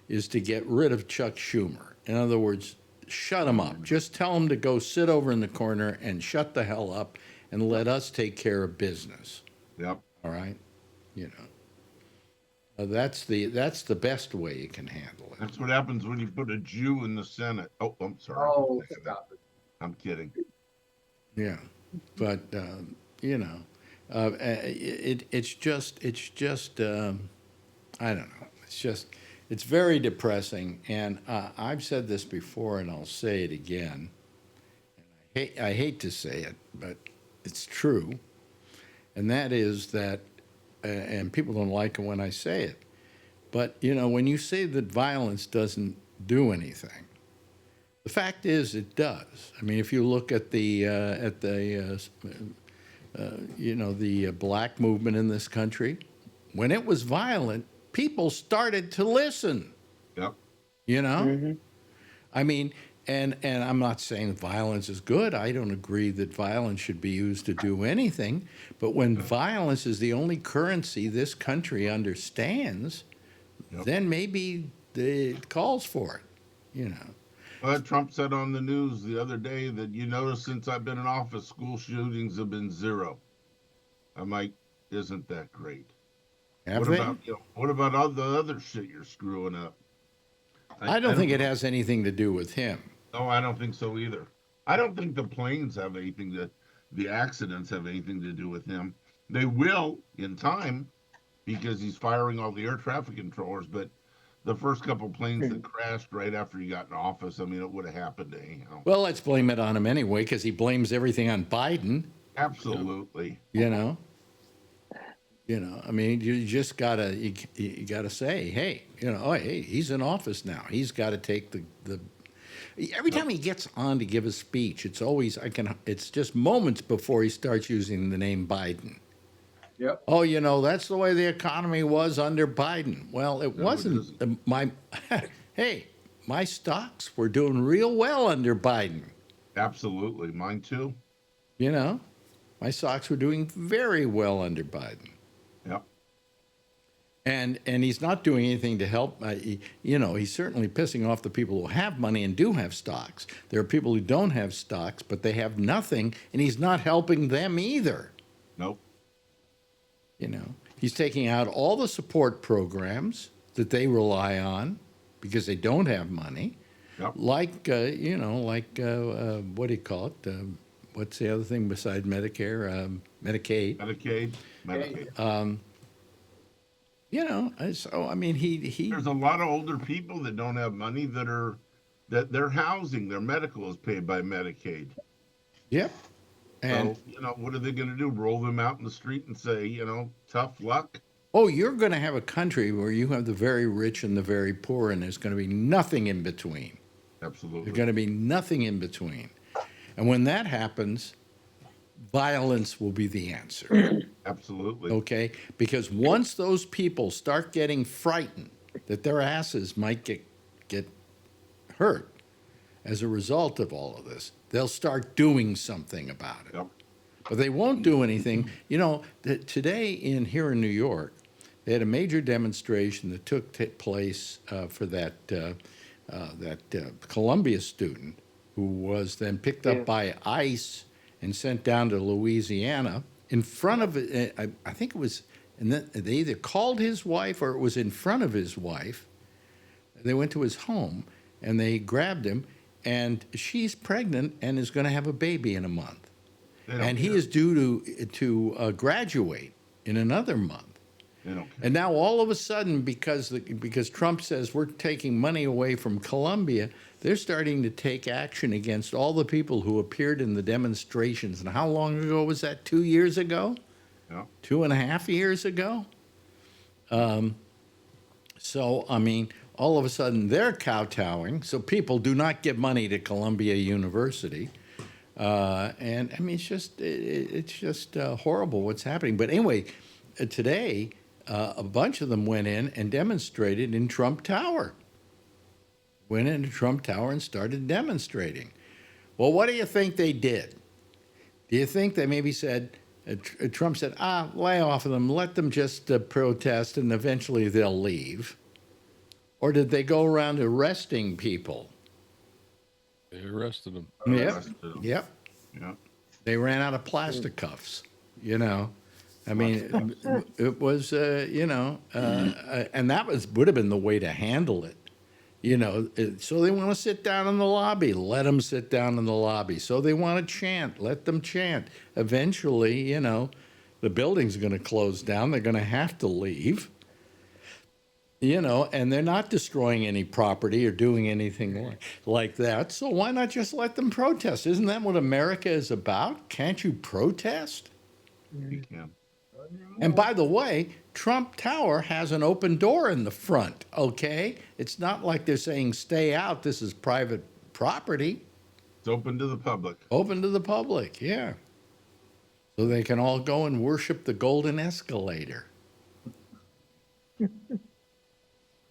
is to get rid of Chuck Schumer. In other words, shut him up. Just tell him to go sit over in the corner and shut the hell up and let us take care of business. Yep. All right? You know. That's the best way you can handle it. That's what happens when you put a Jew in the Senate. Oh, I'm sorry. Oh, stop it. I'm kidding. Yeah, but you know, it's just I don't know. It's very depressing, and I've said this before, and I'll say it again. And I hate to say it, but it's true, and that is that, and people don't like it when I say it, but you know, when you say that violence doesn't do anything. The fact is, it does. I mean, if you look at the black movement in this country, when it was violent, people started to listen. Yep. You know, I mean, and I'm not saying violence is good. I don't agree that violence should be used to do anything. But when violence is the only currency this country understands, then maybe it calls for it. You know. Well, Trump said on the news the other day that, you notice since I've been in office, school shootings have been 0. I'm like, isn't that great? Have they? What about all the other shit you're screwing up? I don't think it has anything to do with him. No, I don't think so either. I don't think the planes have anything the accidents have anything to do with him. They will in time because he's firing all the air traffic controllers, but the first couple planes that crashed right after he got in office, I mean, it would have happened anyhow. Well, let's blame it on him anyway, because he blames everything on Biden. Absolutely. You know. I mean, you just gotta you gotta say, hey, hey, he's in office now. He's got to take the. Every time he gets on to give a speech, it's always It's just moments before he starts using the name Biden. Yep. Oh, that's the way the economy was under Biden. Well, it wasn't. Hey, my stocks were doing real well under Biden. Absolutely. Mine too. My stocks were doing very well under Biden. Yep. And he's not doing anything to help. He's certainly pissing off the people who have money and do have stocks. There are people who don't have stocks, but they have nothing, and he's not helping them either. Nope. He's taking out all the support programs that they rely on because they don't have money. Yep. Like, what do you call it? What's the other thing besides Medicare? Medicaid. Medicaid. So I mean, he. There's a lot of older people that don't have money that their housing, their medical is paid by Medicaid. Yep. And so, what are they going to do? Roll them out in the street and say, tough luck? Oh, you're going to have a country where you have the very rich and the very poor, and there's going to be nothing in between. Absolutely. There's going to be nothing in between. And when that happens, violence will be the answer. Absolutely. Okay? Because once those people start getting frightened that their asses might get hurt, as a result of all of this. They'll start doing something about it. Yep. But they won't do anything. You know, today here in New York, they had a major demonstration that took place for that Columbia student who was then picked up Yes. by ICE and sent down to Louisiana in front of it. I think it was, and then they either called his wife or it was in front of his wife. They went to his home and they grabbed him, and she's pregnant and is going to have a baby in a month. They don't And he care. is due to graduate in another month. They don't care. And now all of a sudden, because Trump says we're taking money away from Columbia, they're starting to take action against all the people who appeared in the demonstrations. And how long ago was that? 2 years ago? Yeah. 2.5 years ago? So, I mean, all of a sudden they're kowtowing. So people do not give money to Columbia University. And I mean, it's just horrible what's happening. But anyway, today, a bunch of them went in and demonstrated in Trump Tower. Went into Trump Tower and started demonstrating. Well, what do you think they did? Do you think they maybe said, Trump said, lay off of them, let them just protest and eventually they'll leave? Or did they go around arresting people? They arrested him. Yep. Arrested them. Yep. Yeah. They ran out of plastic cuffs, you know. I mean, it was, and that would have been the way to handle it, you know. So they want to sit down in the lobby, let them sit down in the lobby. So they want to chant, let them chant. Eventually, you know, the building's going to close down. They're going to have to leave, you know, and they're not destroying any property or doing anything like that. So why not just let them protest? Isn't that what America is about? Can't you protest? You can. And by the way, Trump Tower has an open door in the front, okay? It's not like they're saying, stay out, this is private property. It's open to the public. Open to the public, yeah. So they can all go and worship the golden escalator.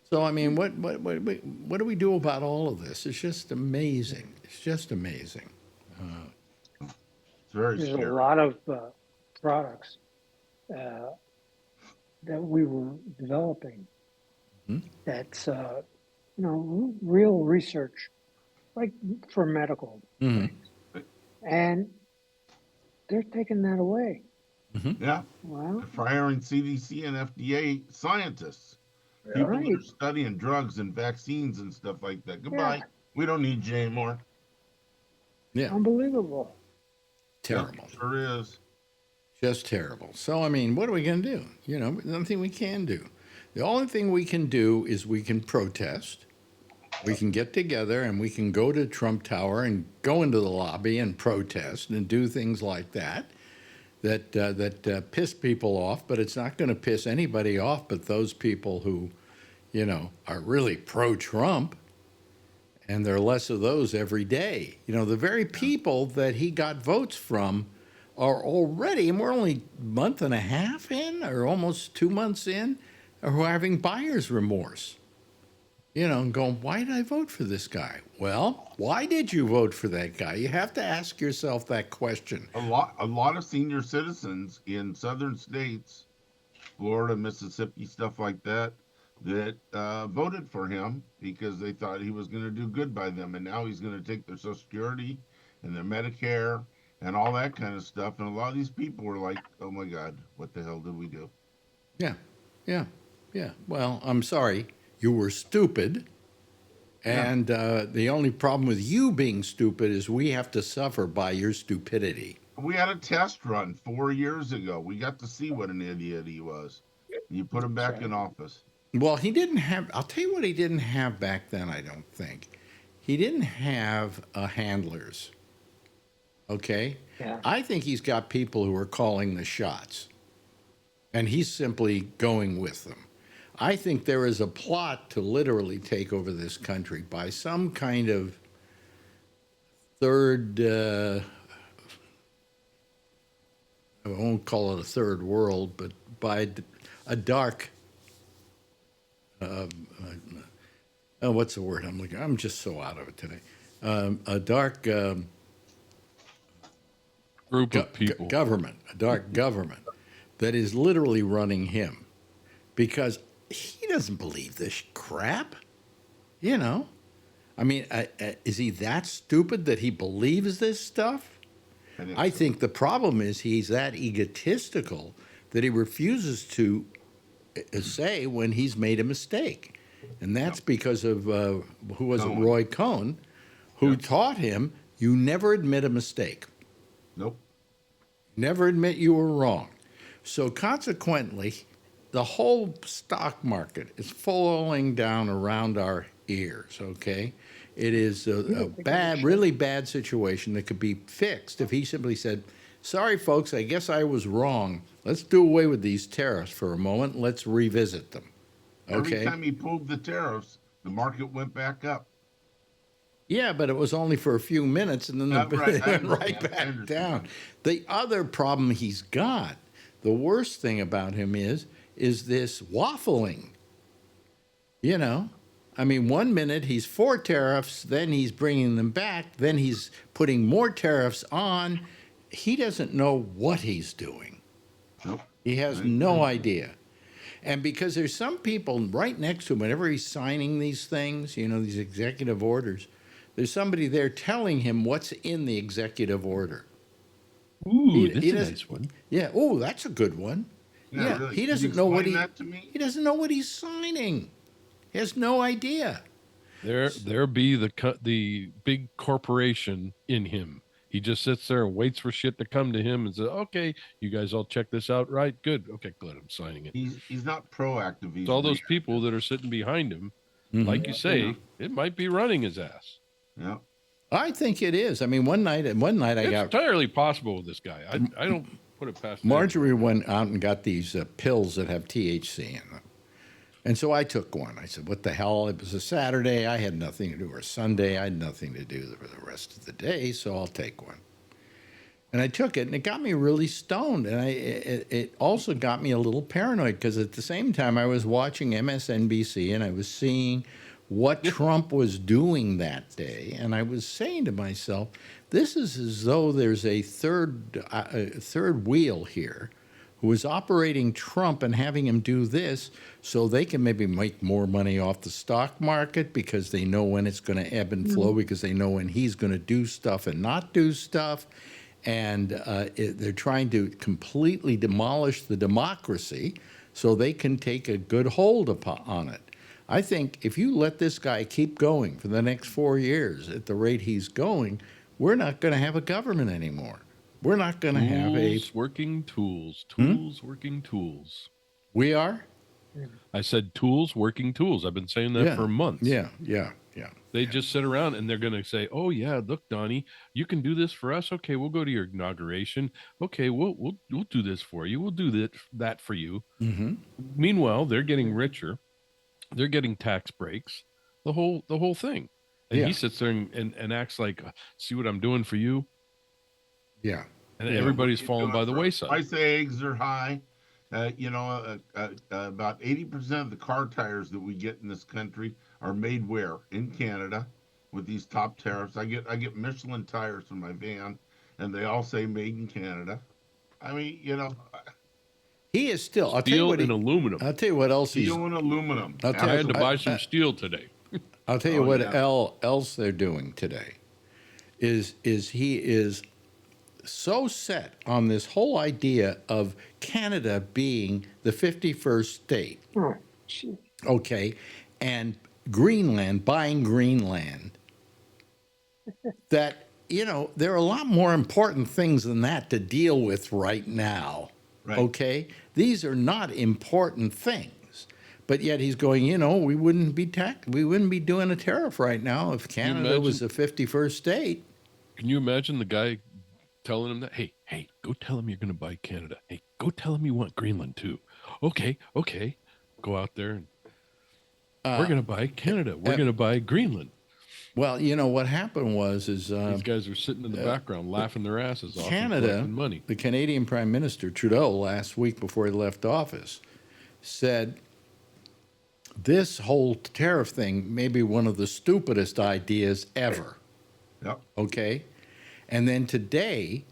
So, I mean, what do we do about all of this? It's just amazing. It's just amazing. It's very There's scary. a lot of products that we were developing. That's real research, like for medical Mhm. things, and they're taking that away. Yeah. Well, For hiring CDC and FDA scientists. People right. that are studying drugs and vaccines and stuff like that. Goodbye. Yeah. We don't need you anymore. Yeah, Unbelievable. terrible. Yeah, sure is. Just terrible. So, I mean, what are we going to do? You know, nothing we can do. The only thing we can do is we can protest. We can get together and we can go to Trump Tower and go into the lobby and protest and do things like that piss people off, but it's not going to piss anybody off but those people who, you know, are really pro-Trump. And there are less of those every day. You know, the very people that he got votes from are already, and we're only a month and a half in, or almost 2 months in, are having buyer's remorse. You know, and going, why did I vote for this guy? Well, why did you vote for that guy? You have to ask yourself that question. A lot of senior citizens in southern states, Florida, Mississippi, stuff like that, that voted for him because they thought he was going to do good by them. And now he's going to take their Social Security and their Medicare and all that kind of stuff. And a lot of these people were like, oh my God, what the hell did we do? Yeah. Well, I'm sorry. You were stupid. And the only problem with you being stupid is we have to suffer by your stupidity. We had a test run 4 years ago. We got to see what an idiot he was. You put him back in office. Well, he didn't have, I'll tell you what he didn't have back then, I don't think. He didn't have handlers. Okay? Yeah. I think he's got people who are calling the shots. And he's simply going with them. I think there is a plot to literally take over this country by some kind of third, I won't call it a third world, but by a dark, what's the word I'm looking? I'm just so out of it today. a dark Group of people. government, a dark government that is literally running him because he doesn't believe this crap. You know, I mean, is he that stupid that he believes this stuff? I think the problem is he's that egotistical that he refuses to say when he's made a mistake. And that's because of, who was it, Roy Cohn, who taught him, you never admit a mistake. Nope. Never admit you were wrong. So consequently, the whole stock market is falling down around our ears, okay? It is a bad, really bad situation that could be fixed if he simply said, sorry, folks, I guess I was wrong. Let's do away with these tariffs for a moment. Let's revisit them, okay? Every time he pulled the tariffs, the market went back up. Yeah, but it was only for a few minutes, and then it went right back down. The other problem he's got, the worst thing about him is this waffling. You know, I mean, 1 minute he's for tariffs, then he's bringing them back, then he's putting more tariffs on. He doesn't know what he's doing. Nope. He has no idea. And because there's some people right next to him, whenever he's signing these things, you know, these executive orders, there's somebody there telling him what's in the executive order. Ooh, that's a nice one. Yeah. Oh, that's a good one. Yeah. Really. He doesn't know what he doesn't know what he's signing. He has no idea. There be the big corporation in him. He just sits there and waits for shit to come to him and says, "Okay, you guys all check this out, right? Good. Okay, good. I'm signing it." He's not proactive. It's all those people that are sitting behind him, like you say, it might be running his ass. Yeah. I think it is. I mean, one night I It's got entirely possible with this guy. I don't put it past Marjorie went out and got these pills that have THC in them. And so I took one. I said, what the hell? It was a Saturday. I had nothing to do, or a Sunday. I had nothing to do for the rest of the day, so I'll take one. And I took it, and it got me really stoned. And it also got me a little paranoid because at the same time I was watching MSNBC and I was seeing what Trump was doing that day. And I was saying to myself, this is as though there's a third wheel here who is operating Trump and having him do this so they can maybe make more money off the stock market because they know when it's going to ebb and flow, because they know when he's going to do stuff and not do stuff. And they're trying to completely demolish the democracy so they can take a good hold on it. I think if you let this guy keep going for the next 4 years at the rate he's going, we're not going to have a government anymore. We're not going to have working tools. Working tools. We are? I said tools, working tools. I've been saying that for months. Yeah. They just sit around and they're going to say, "Oh yeah, look, Donnie, you can do this for us. Okay, we'll go to your inauguration. Okay, we'll do this for you. We'll do that for you." Mm-hmm. Meanwhile, they're getting richer. They're getting tax breaks. The whole thing. And he sits there and acts like, "See what I'm doing for you." Yeah. And everybody's falling by the wayside. Price eggs are high. About 80% of the car tires that we get in this country are made where? In Canada, with these top tariffs. I get Michelin tires for my van, and they all say made in Canada. I mean, he is still steel and aluminum. I'll tell you what else he's steel and aluminum. I had to buy some steel today. I'll tell you what else they're doing today is he is so set on this whole idea of Canada being the 51st state. Oh, gee. Okay, and Greenland, buying Greenland, that, there are a lot more important things than that to deal with right now. Right. Okay? These are not important things. But yet he's going, we wouldn't be doing a tariff right now if Canada was the 51st state. Can you imagine the guy telling him that, hey, go tell him you're going to buy Canada. Hey, go tell him you want Greenland too. Okay. Go out there and we're going to buy Canada. We're going to buy Greenland. Well, what happened was these guys are sitting in the background laughing their asses off. Canada, money. The Canadian Prime Minister Trudeau last week before he left office said this whole tariff thing may be one of the stupidest ideas ever. Yep. Okay. And then today,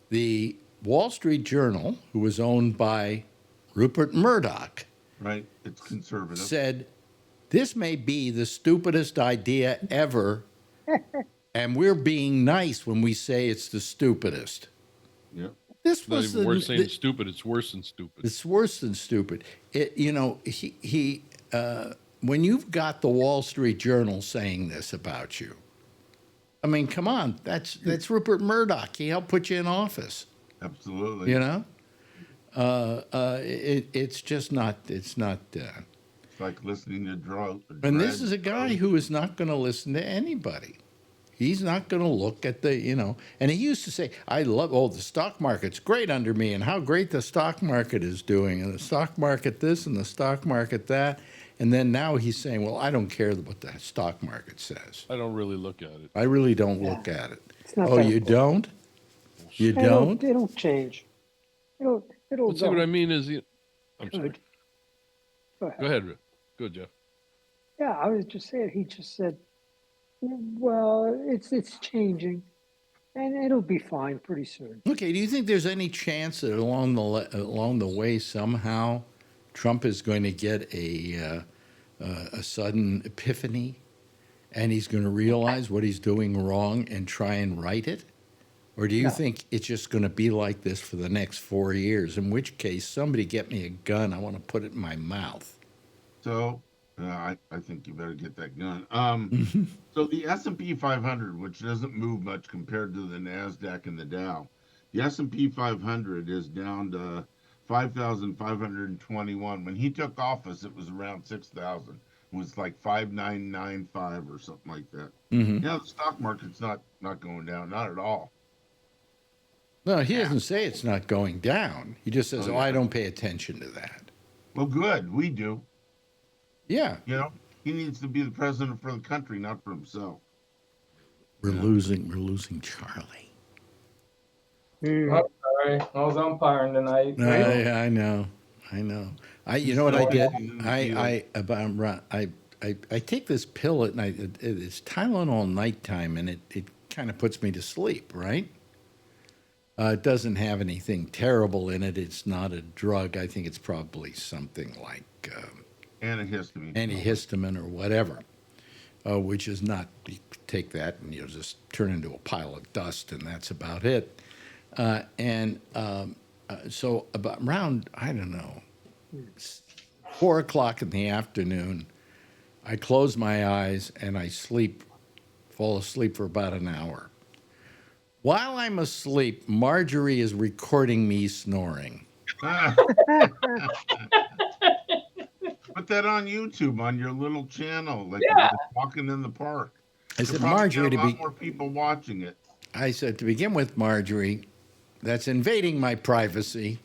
the Wall Street Journal, who was owned by Rupert Murdoch, Right. It's conservative. said, this may be the stupidest idea ever, and we're being nice when we say it's the stupidest. Yep. This It's not was even worse saying stupid. It's worse than stupid. it's worse than stupid. When you've got the Wall Street Journal saying this about you, I mean, come on, that's Rupert Murdoch. He helped put you in office. Absolutely. You know, it's just not. It's not. It's like listening to drought. And this is a guy who is not going to listen to anybody. He's not going to look at and he used to say, I love, the stock market's great under me and how great the stock market is doing and the stock market this and the stock market that. And then now he's saying, well, I don't care what the stock market says. I don't really look at it. I really don't look at it. It's not Oh, that you important. don't? You don't? It'll change. It'll But see, what I mean is, I'm sorry. Good. Go ahead. Go ahead, Rick. Go, Jeff. Yeah, I was just saying. He just said, "Well, it's changing, and it'll be fine pretty soon." Okay, do you think there's any chance that along the way somehow Trump is going to get a sudden epiphany and he's going to realize what he's doing wrong and try and right it? Or do you think it's just going to be like this for the next 4 years, in which case somebody get me a gun, I want to put it in my mouth? So I think you better get that gun. So the S&P 500, which doesn't move much compared to the NASDAQ and the Dow, the S&P 500 is down to 5,521. When he took office, it was around 6,000. It was like 5,995 or something like that. The stock market's not going down, not at all. No, he doesn't say it's not going down. He just says, I don't pay attention to that. Well, good, we do. Yeah. He needs to be the president for the country, not for himself. We're losing Charlie. I'm sorry. I was umpiring tonight. I know. You know what I did? I take this pill at night. It's Tylenol nighttime, and it kind of puts me to sleep, right? It doesn't have anything terrible in it. It's not a drug. I think it's probably something like antihistamine or whatever, which is not, you take that and you'll just turn into a pile of dust, and that's about it. So about around, I don't know, 4 o'clock in the afternoon, I close my eyes and I fall asleep for about an hour. While I'm asleep, Marjorie is recording me snoring. Put that on YouTube on your little channel, like you're walking in the park. I said, You'll probably Marjorie, get a lot more people watching it. I said, to begin with, Marjorie, that's invading my privacy.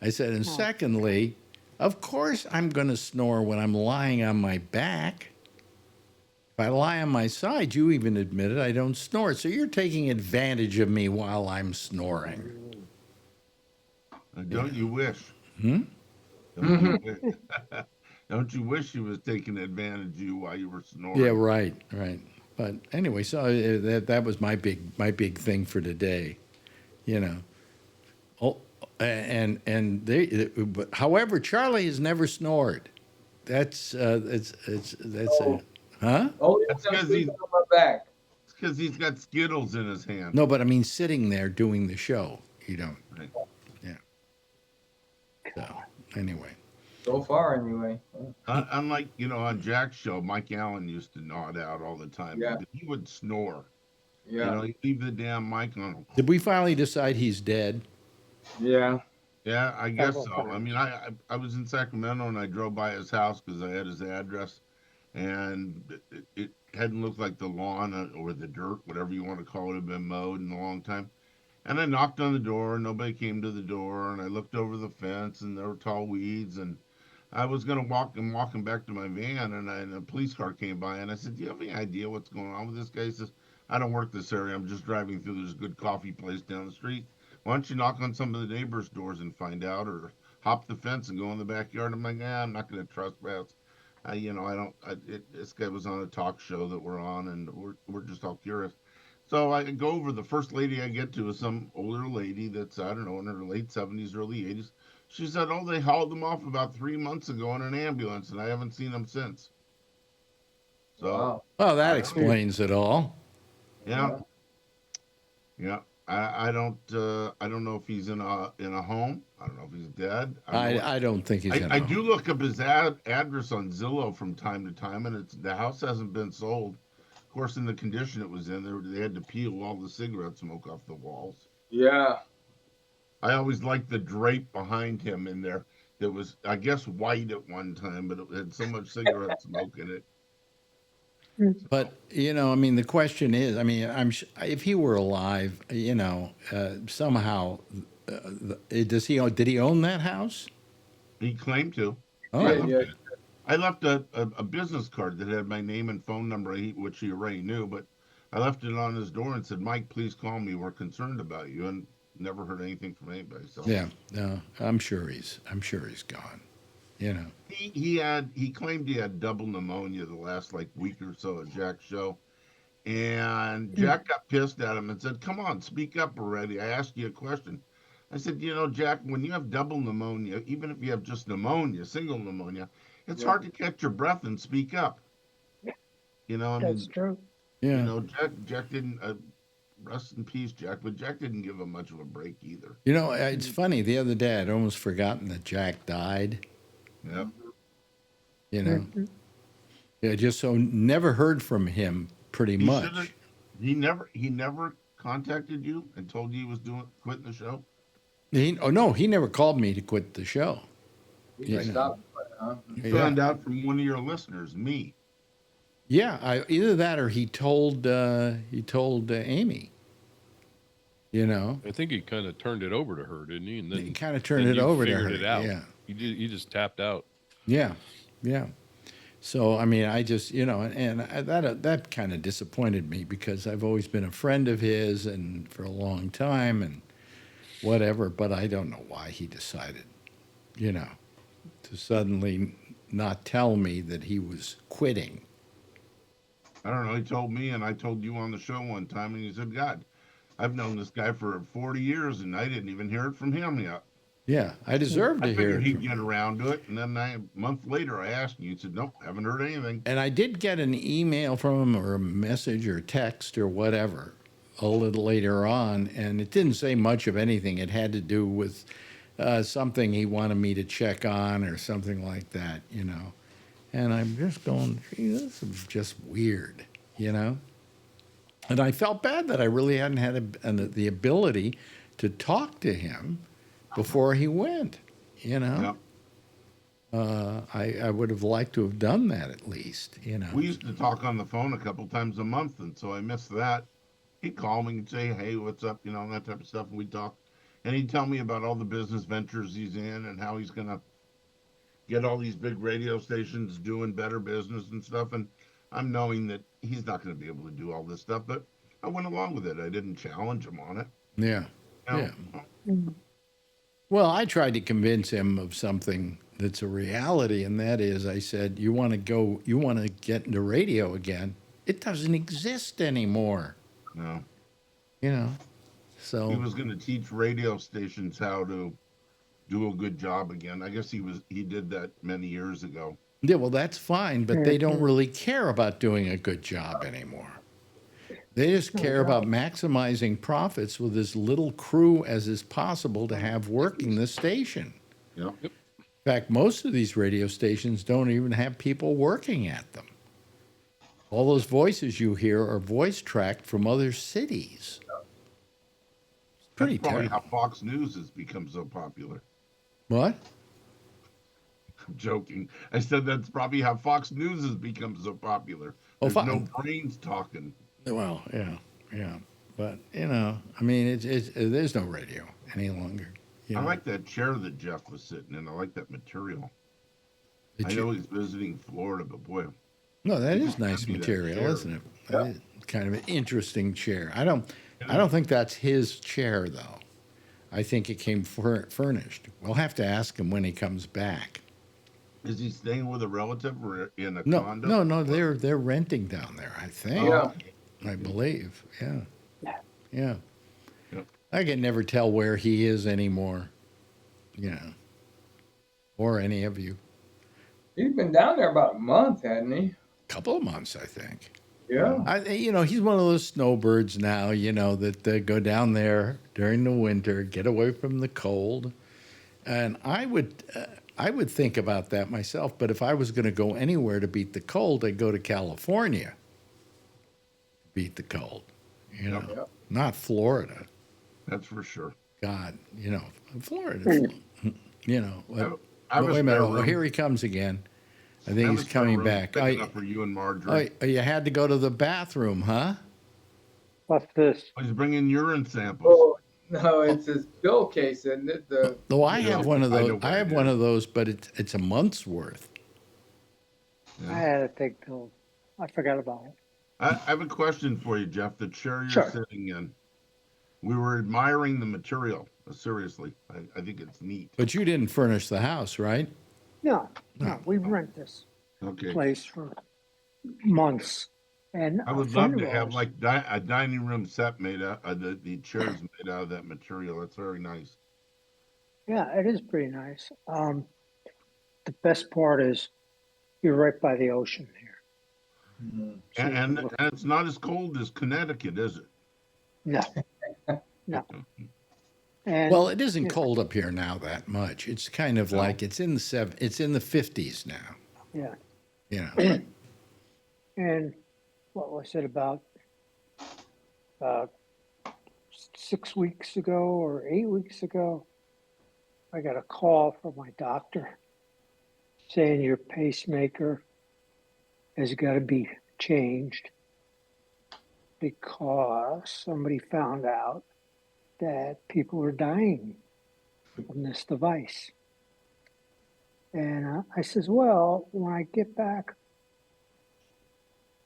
I said, and secondly, of course I'm going to snore when I'm lying on my back. If I lie on my side, you even admitted I don't snore. So you're taking advantage of me while I'm snoring. Don't you wish? Don't you wish he was taking advantage of you while you were snoring? Yeah, right. But anyway, so that was my big thing for today, Oh, however, Charlie has never snored. That's huh? Oh, That's that's 'cause on my back. It's because he's got Skittles in his hand. No, but I mean sitting there doing the show. You don't. Right. Yeah. So anyway. So far, anyway. Unlike, on Jack's show, Mike Allen used to nod out all the time. Yeah. But he would snore. Yeah. He'd leave the damn mic on. Did we finally decide he's dead? Yeah. Yeah, I guess so. I mean, I was in Sacramento and I drove by his house because I had his address, and it hadn't looked like the lawn or the dirt, whatever you want to call it, had been mowed in a long time. And I knocked on the door, and nobody came to the door, and I looked over the fence, and there were tall weeds, and I was going to walking back to my van, and a police car came by, and I said, do you have any idea what's going on with this guy? He says, I don't work this area. I'm just driving through. There's a good coffee place down the street. Why don't you knock on some of the neighbors' doors and find out, or hop the fence and go in the backyard? I'm like, I'm not going to trespass. This guy was on a talk show that we're on, and we're just all curious. So I go over. The first lady I get to is some older lady that's, I don't know, in her late 70s, early 80s. She said, "Oh, they hauled him off about 3 months ago in an ambulance, and I haven't seen him since." So Wow. Well, that I don't. explains it all. Yeah, yeah. I don't know if he's in a home. I don't know if he's dead. I don't know what. I don't think he's in I a do home. look up his address on Zillow from time to time, and the house hasn't been sold. Of course, in the condition it was in, they had to peel all the cigarette smoke off the walls. Yeah. I always liked the drape behind him in there that was, I guess, white at one time, but it had so much cigarette smoke in it. But I mean, the question is, I mean, if he were alive, somehow, does he did he own that house? He claimed to. Oh, I Yeah, left, yeah. I left a business card that had my name and phone number, which he already knew, but I left it on his door and said, "Mike, please call me. We're concerned about you." And never heard anything from anybody. So yeah. No, I'm sure he's gone. You know. he claimed he had double pneumonia the last like week or so at Jack's show. And Jack got pissed at him and said, "Come on, speak up already. I asked you a question." I said, "Jack, when you have double pneumonia, even if you have just pneumonia, single pneumonia, it's Yeah. hard to catch your breath and speak up." I That's mean, true. Yeah. Jack didn't, rest in peace, Jack, but Jack didn't give him much of a break either. It's funny. The other day, I'd almost forgotten that Jack died. Yep. You know. Yeah. Just so never heard from him. Pretty He should have, much. he never contacted you and told you he was quitting the show. No, he never called me to quit the show. You Yeah, just no. stopped, huh? You Yeah. found out from one of your listeners, me. Yeah, either that or he told Amy. I think he kind of turned it over to her, didn't he? And then He kind of turned then it you over to figured her. it out. Yeah, He just tapped out. yeah, yeah. So I mean, I just that kind of disappointed me because I've always been a friend of his and for a long time and whatever. But I don't know why he decided, to suddenly not tell me that he was quitting. I don't know. He told me, and I told you on the show one time, and he said, "God, I've known this guy for 40 years, and I didn't even hear it from him yet." Yeah, I deserve I to hear figured it he'd from get around to it, and then a month later, I asked you. You said, "Nope, haven't heard anything." And I did get an email from him or a message or text or whatever a little later on, and it didn't say much of anything. It had to do with something he wanted me to check on or something like that, And I'm just going, gee, this is just weird, And I felt bad that I really hadn't had the ability to talk to him before he went, Yep. I would have liked to have done that at least, We used to talk on the phone a couple times a month, and so I missed that. He'd call me and say, "Hey, what's up?" And that type of stuff, and we'd talk. And he'd tell me about all the business ventures he's in and how he's going to get all these big radio stations doing better business and stuff. And I'm knowing that he's not going to be able to do all this stuff, but I went along with it. I didn't challenge him on it. Yeah. You know? Well, I tried to convince him of something that's a reality, and that is, I said, you want to get into radio again? It doesn't exist anymore, No. So He was going to teach radio stations how to do a good job again. I guess he did that many years ago. yeah, well, that's fine, but they don't really care about doing a good job anymore. They just care about maximizing profits with as little crew as is possible to have working the station. Yep. In fact, most of these radio stations don't even have people working at them. All those voices you hear are voice tracked from other cities. It's pretty That's probably terrible. how Fox News has become so popular. What? I'm joking. I said that's probably how Fox News has become so popular. Oh, There's no brains talking. Well, yeah. But, I mean, it's there's no radio any longer. I like that chair that Jeff was sitting in. I like that material. The I chair- know he's visiting Florida, but boy, No, that is nice Happy that material, chair. isn't it? That is kind of an interesting chair. I don't think that's his chair though. I think it came furnished. We'll have to ask him when he comes back. is he staying with a relative or in a No, condo? no, they're renting down there. I think. Yeah. I believe. Yeah. Yeah. Yep. I can never tell where he is anymore. Or any of you. He's been down there about a month, hadn't he? Couple of months, I think. Yeah. He's one of those snowbirds now, that go down there during the winter, get away from the cold. And I would think about that myself. But if I was going to go anywhere to beat the cold, I'd go to California. Beat the cold, Yep. not Florida. That's for sure. God, Florida, I But have a wait a minute. spare Oh, room. here he comes again. I I think have he's a spare coming room back. big enough for you and Marjorie. You had to go to the bathroom, huh? What's this? He's bringing urine samples. Oh, no, it's his bill case, isn't it? Though I have one of I those. know I where have it one is. of those, but it's a month's worth. I had to take pills. I forgot about it. I have a question for you, Jeff. The chair you're Sure. sitting in, we were admiring the material. Seriously, I think it's neat. But you didn't furnish the house, right? No, we rent this Okay. place for months. And I a would friend love to of have ours- like a dining room set made out the chairs made out of that material. That's very nice. Yeah, it is pretty nice. The best part is you're right by the ocean here. So you And can look- it's not as cold as Connecticut, is it? no, no. And Well, it isn't yeah. cold up here now that much. It's kind of like it's in the 50s now. yeah, and what was it about 6 weeks ago or 8 weeks ago? I got a call from my doctor saying your pacemaker has got to be changed because somebody found out that people are dying from this device. And I says, well, when I get back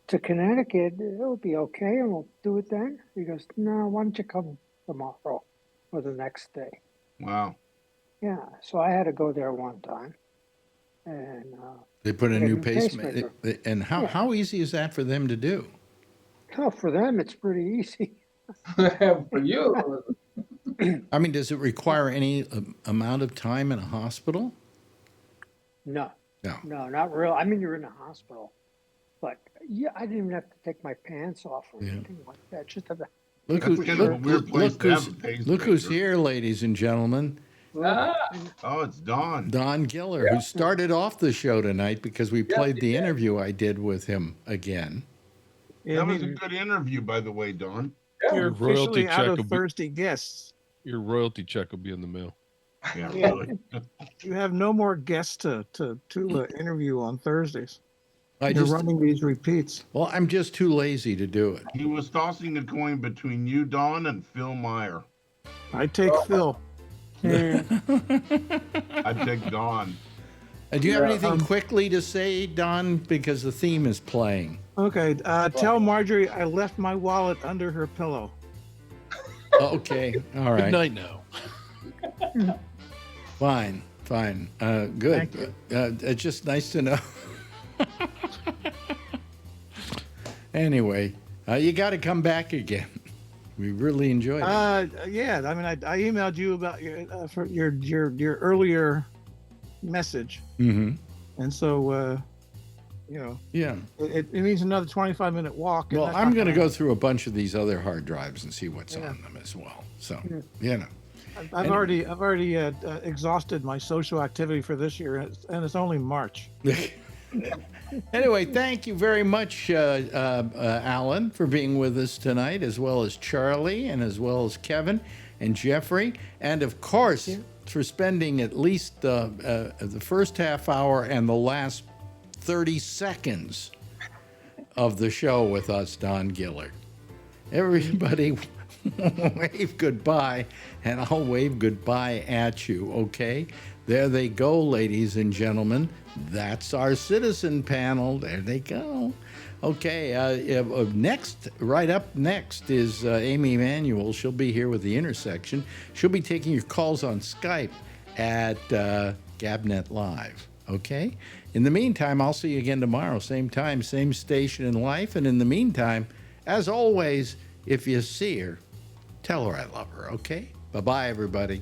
to Connecticut, it'll be okay and we'll do it then. He goes, no, why don't you come tomorrow or the next day? Wow. Yeah, so I had to go there one time. And They put a Get a new new pacemaker. And how easy is that for them to do? oh, for them, it's pretty easy. For you. I mean, does it require any amount of time in a hospital? No, No. no, not real. I mean, you're in a hospital. But yeah, I didn't even have to take my pants off or Yeah. anything like that. Just have to, Look That's who's kind of a weird place to have a pacemaker. look who's here, ladies and gentlemen. Ah, Oh, it's Dawn. Don Giller, who started off the show tonight because we played the interview I did with him again. Yeah, That was a good interview, by the way, Dawn. you're Your royalty officially out check of will be- Thursday guests. Your royalty check will be in the mail. Yeah, Yeah. really. You have no more guests to interview on Thursdays. I You're just, running these repeats. well, I'm just too lazy to do it. He was tossing the coin between you, Dawn, and Phil Meyer. I take Phil. I'd take Dawn. Do you have anything quickly to say, Don? Because the theme is playing. Okay, tell Marjorie I left my wallet under her pillow. Okay, all Good right. night now. Fine. Good. Thank you. It's just nice to know. Anyway, you got to come back again. We really enjoyed it. Yeah, I mean, I emailed you about for your earlier message, Mm-hmm. and so Yeah. it means another 25-minute walk. and Well, that's I'm not going to gonna go through a bunch of these other hard drives and see what's Yeah. on them as well. So, happen. I've already exhausted my social activity for this year, and it's only March. Anyway, thank you very much, Alan, for being with us tonight, as well as Charlie, and as well as Kevin and Jeffrey, and of course, for spending at least the first half hour and the last 30 seconds of the show with us, Don Giller. Everybody wave goodbye, and I'll wave goodbye at you, okay? There they go, ladies and gentlemen. That's our citizen panel. There they go. Okay, right up next is Amy Emanuel. She'll be here with The Intersection. She'll be taking your calls on Skype at Gabnet Live, okay? In the meantime, I'll see you again tomorrow, same time, same station in life. And in the meantime, as always, if you see her, Tell her I love her, okay? Bye-bye, everybody.